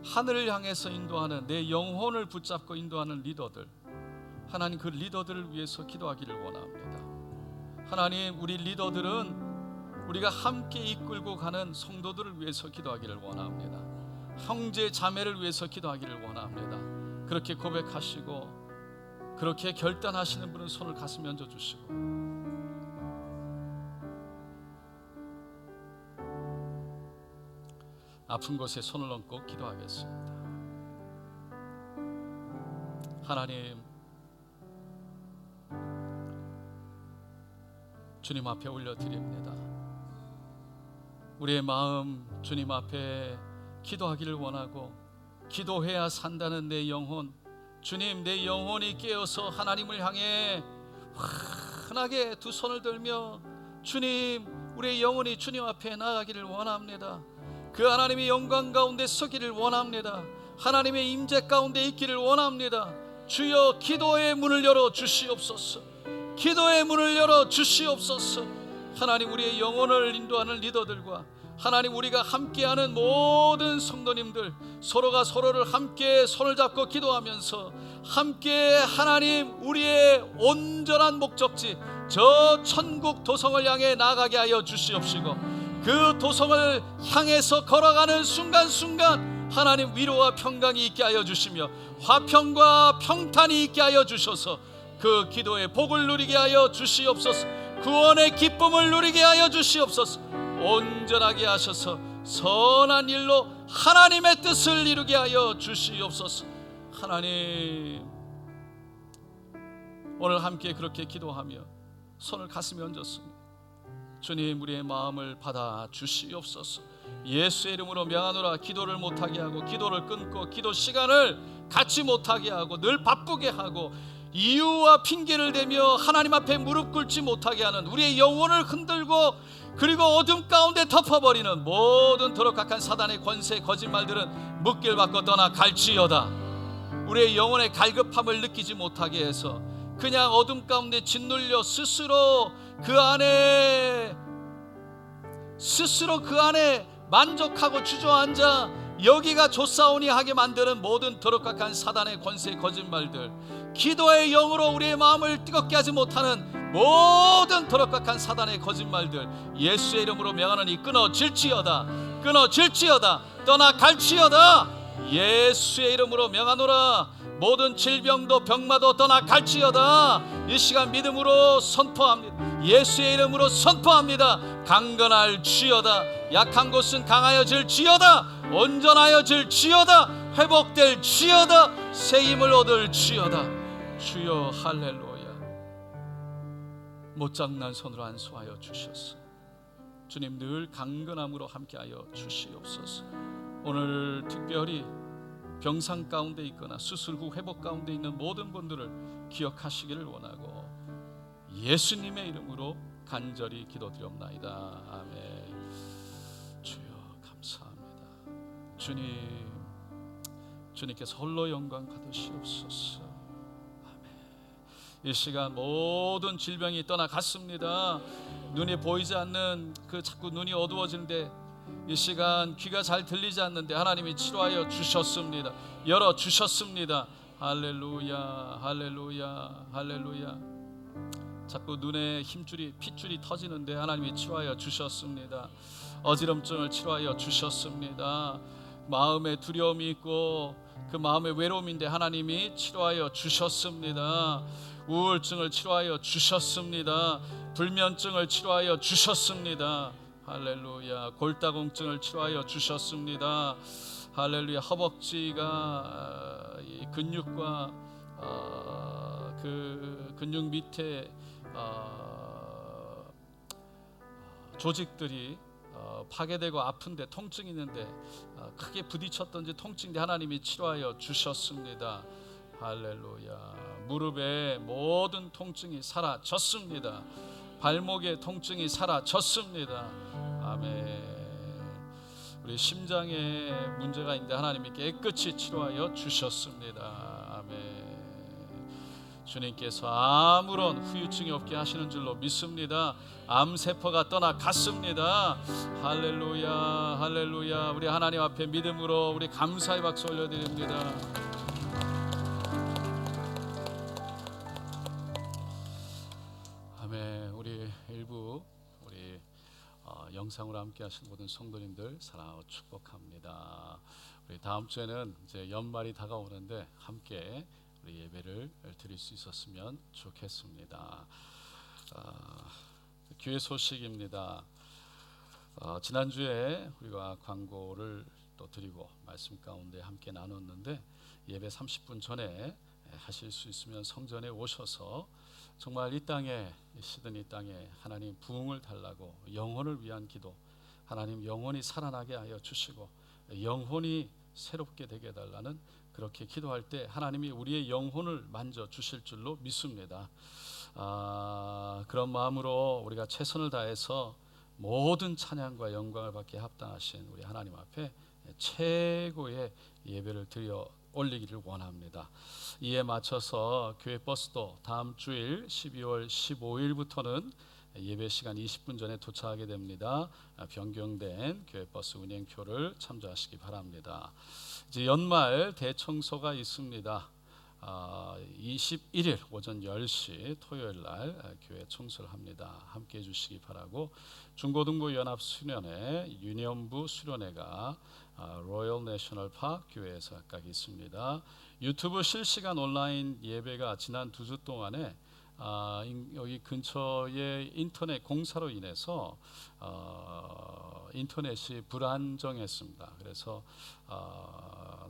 하늘을 향해서 인도하는 내 영혼을 붙잡고 인도하는 리더들, 하나님 그 리더들을 위해서 기도하기를 원합니다. 하나님 우리 리더들은 우리가 함께 이끌고 가는 성도들을 위해서 기도하기를 원합니다. 형제 자매를 위해서 기도하기를 원합니다. 그렇게 고백하시고 그렇게 결단하시는 분은 손을 가슴에 얹어주시고, 아픈 곳에 손을 얹고 기도하겠습니다. 하나님 주님 앞에 올려드립니다. 우리의 마음 주님 앞에 기도하기를 원하고, 기도해야 산다는 내 영혼 주님, 내 영혼이 깨어서 하나님을 향해 환하게 두 손을 들며 주님, 우리의 영혼이 주님 앞에 나아가기를 원합니다. 그 하나님의 영광 가운데 서기를 원합니다. 하나님의 임재 가운데 있기를 원합니다. 주여, 기도의 문을 열어 주시옵소서. 기도의 문을 열어 주시옵소서. 하나님, 우리의 영혼을 인도하는 리더들과 하나님, 우리가 함께하는 모든 성도님들, 서로가 서로를 함께 손을 잡고 기도하면서 함께 하나님, 우리의 온전한 목적지 저 천국 도성을 향해 나아가게 하여 주시옵시고, 그 도성을 향해서 걸어가는 순간순간 하나님, 위로와 평강이 있게 하여 주시며 화평과 평탄이 있게 하여 주셔서 그 기도의 복을 누리게 하여 주시옵소서. 구원의 기쁨을 누리게 하여 주시옵소서. 온전하게 하셔서 선한 일로 하나님의 뜻을 이루게 하여 주시옵소서. 하나님, 오늘 함께 그렇게 기도하며 손을 가슴에 얹었습니다. 주님, 우리의 마음을 받아 주시옵소서. 예수의 이름으로 명하노라. 기도를 못하게 하고, 기도를 끊고, 기도 시간을 갖지 못하게 하고, 늘 바쁘게 하고, 이유와 핑계를 대며 하나님 앞에 무릎 꿇지 못하게 하는 우리의 영혼을 흔들고, 그리고 어둠 가운데 덮어버리는 모든 더럽각한 사단의 권세, 거짓말들은 묵길 받고 떠나 갈지어다. 우리의 영혼의 갈급함을 느끼지 못하게 해서 그냥 어둠 가운데 짓눌려 스스로 그 안에 만족하고 주저앉아 여기가 좋사오니 하게 만드는 모든 더럽각한 사단의 권세, 거짓말들, 기도의 영으로 우리의 마음을 뜨겁게 하지 못하는 모든 더럽각한 사단의 거짓말들, 예수의 이름으로 명하노니 끊어질지어다. 끊어질지어다. 떠나갈지어다. 예수의 이름으로 명하노라. 모든 질병도 병마도 떠나갈지어다. 이 시간 믿음으로 선포합니다. 예수의 이름으로 선포합니다. 강건할지어다. 약한 곳은 강하여질지어다. 온전하여질지어다. 회복될지어다. 새 힘을 얻을지어다. 주여, 할렐루야. 못장난 손으로 안수하여 주셨어. 주님, 늘 강건함으로 함께하여 주시옵소서. 오늘 특별히 병상 가운데 있거나 수술 후 회복 가운데 있는 모든 분들을 기억하시기를 원하고 예수님의 이름으로 간절히 기도드리옵나이다. 아멘. 주여, 감사합니다. 주님, 주님께서 홀로 영광 받으시옵소서. 이 시간 모든 질병이 떠나갔습니다. 눈이 보이지 않는 그 자꾸 눈이 어두워지는데, 이 시간 귀가 잘 들리지 않는데 하나님이 치료하여 주셨습니다. 열어 주셨습니다. 할렐루야, 할렐루야, 할렐루야. 자꾸 눈에 힘줄이, 핏줄이 터지는데 하나님이 치료하여 주셨습니다. 어지럼증을 치료하여 주셨습니다. 마음에 두려움이 있고 그 마음의 외로움인데 하나님이 치료하여 주셨습니다. 우울증을 치료하여 주셨습니다. 불면증을 치료하여 주셨습니다. 할렐루야. 골다공증을 치료하여 주셨습니다. 할렐루야. 허벅지가 이 근육과 그 근육 밑에 조직들이 파괴되고 아픈데, 통증이 있는데 크게 부딪혔던지 통증인데 하나님이 치료하여 주셨습니다. 할렐루야. 무릎의 모든 통증이 사라졌습니다. 발목의 통증이 사라졌습니다. 아멘. 우리 심장에 문제가 있는데 하나님이 깨끗이 치료하여 주셨습니다. 아멘. 주님께서 아무런 후유증이 없게 하시는 줄로 믿습니다. 암세포가 떠나갔습니다. 할렐루야, 할렐루야. 우리 하나님 앞에 믿음으로 우리 감사의 박수 올려드립니다. 아멘. 우리 일부 우리 영상으로 함께 하시는 모든 성도님들 사랑하고 축복합니다. 우리 다음 주에는 이제 연말이 다가오는데 함께 우리 예배를 드릴 수 있었으면 좋겠습니다. 교회 소식입니다. 지난주에 우리가 광고를 또 드리고 말씀 가운데 함께 나눴는데, 예배 30분 전에 하실 수 있으면 성전에 오셔서 정말 이 땅에, 시든 이 땅에 하나님 부흥을 달라고, 영혼을 위한 기도, 하나님 영혼이 살아나게 하여 주시고 영혼이 새롭게 되게 해달라는 그렇게 기도할 때 하나님이 우리의 영혼을 만져 주실 줄로 믿습니다. 그런 마음으로 우리가 최선을 다해서 모든 찬양과 영광을 받게 합당하신 우리 하나님 앞에 최고의 예배를 드려 올리기를 원합니다. 이에 맞춰서 교회 버스도 다음 주일 12월 15일부터는 예배 시간 20분 전에 도착하게 됩니다. 변경된 교회 버스 운행표를 참조하시기 바랍니다. 이제 연말 대청소가 있습니다. 21일 오전 10시 토요일 날 교회 청소를 합니다. 함께 해주시기 바라고, 중고등부 연합 수련회 유년부 수련회가 로열 내셔널 파크 교회에서 각각 있습니다. 유튜브 실시간 온라인 예배가 지난 2주 동안에 여기 근처에 인터넷 공사로 인해서 인터넷이 불안정했습니다. 그래서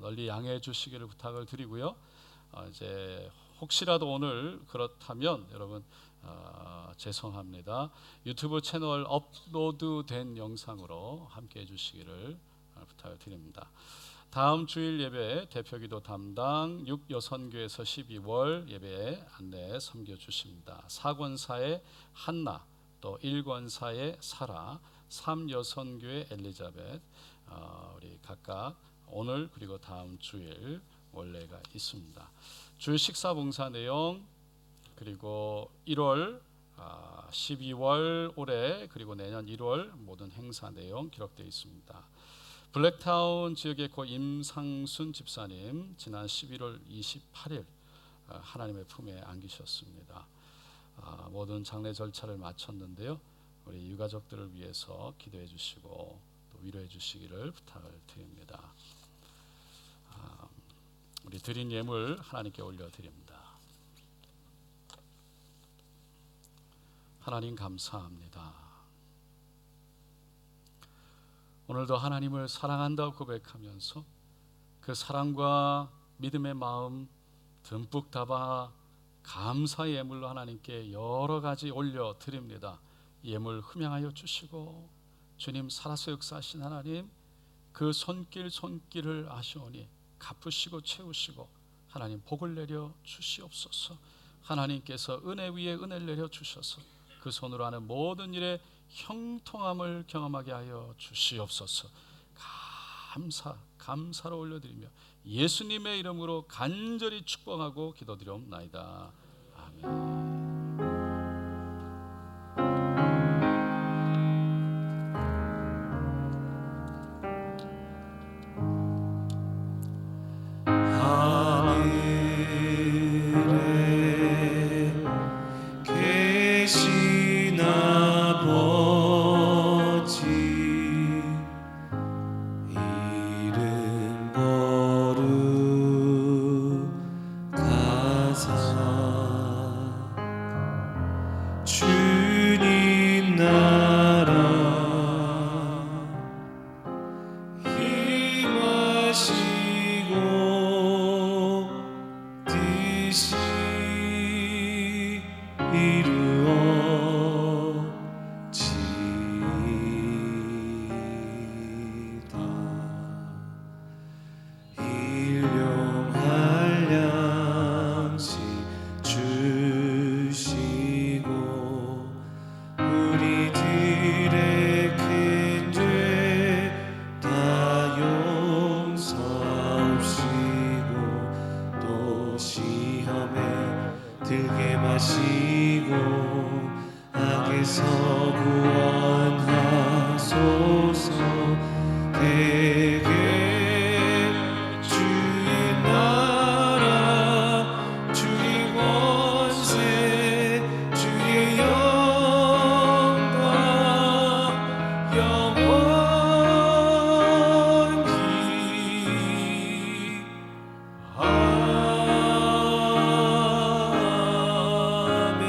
널리 양해해 주시기를 부탁을 드리고요. 이제 혹시라도 오늘 그렇다면 여러분 죄송합니다. 유튜브 채널 업로드된 영상으로 함께 해주시기를 부탁을 드립니다. 다음 주일 예배 대표기도 담당 6여선교에서 12월 예배 안내 섬겨주십니다. 4권사의 한나, 또 1권사의 사라, 3여선교의 엘리자벳, 우리 각각 오늘 그리고 다음 주일 원래가 있습니다. 주일 식사 봉사 내용, 그리고 1월 12월 올해 그리고 내년 1월 모든 행사 내용 기록되어 있습니다. 블랙타운 지역의 고 임상순 집사님 지난 11월 28일 하나님의 품에 안기셨습니다. 모든 장례 절차를 마쳤는데요. 우리 유가족들을 위해서 기도해 주시고 또 위로해 주시기를 부탁을 드립니다. 우리 드린 예물 하나님께 올려드립니다. 하나님 감사합니다. 오늘도 하나님을 사랑한다고 고백하면서 그 사랑과 믿음의 마음 듬뿍 담아 감사의 예물로 하나님께 여러 가지 올려드립니다. 예물 흠양하여 주시고, 주님 살아서 역사하신 하나님 그 손길을 아시오니 갚으시고 채우시고 하나님 복을 내려 주시옵소서. 하나님께서 은혜 위에 은혜를 내려 주셔서 그 손으로 하는 모든 일에 형통함을 경험하게 하여 주시옵소서. 감사로 올려드리며 예수님의 이름으로 간절히 축복하고 기도드리옵나이다. 아멘. 주님 나라 힘하시고 뜻이 이루어지이다. 일용할 양식 주시고 우리들의 큰 죄 다 용서하시고 또 시험에 들게 마시고 악에서 구원하소서. 대개 주의 나라 주의 권세 주의 영광 영원히 아멘.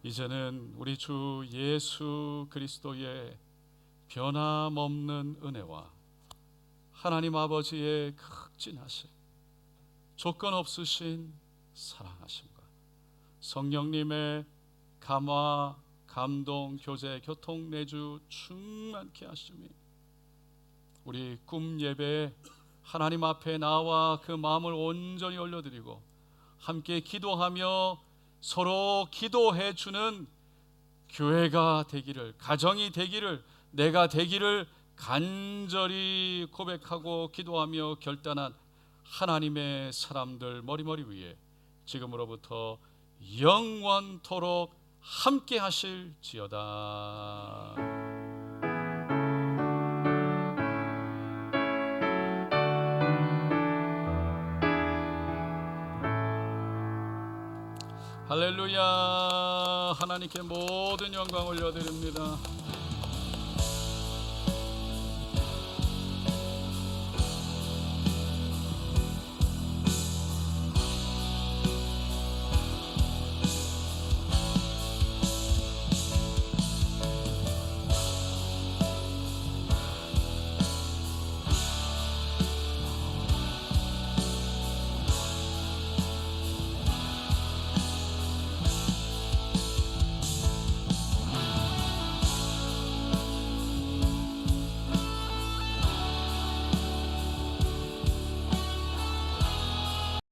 이제는 우리 주 예수 그리스도의 변함없는 은혜와 하나님 아버지의 극진하신 조건 없으신 사랑하심과 성령님의 감화, 감동, 교제, 교통, 내주 충만케 하심이 우리 꿈 예배에 하나님 앞에 나와 그 마음을 온전히 올려드리고 함께 기도하며 서로 기도해 주는 교회가 되기를, 가정이 되기를, 내가 되기를 간절히 고백하고 기도하며 결단한 하나님의 사람들 머리머리 위에 지금으로부터 영원토록 함께 하실지어다. 할렐루야. 하나님께 모든 영광 올려드립니다.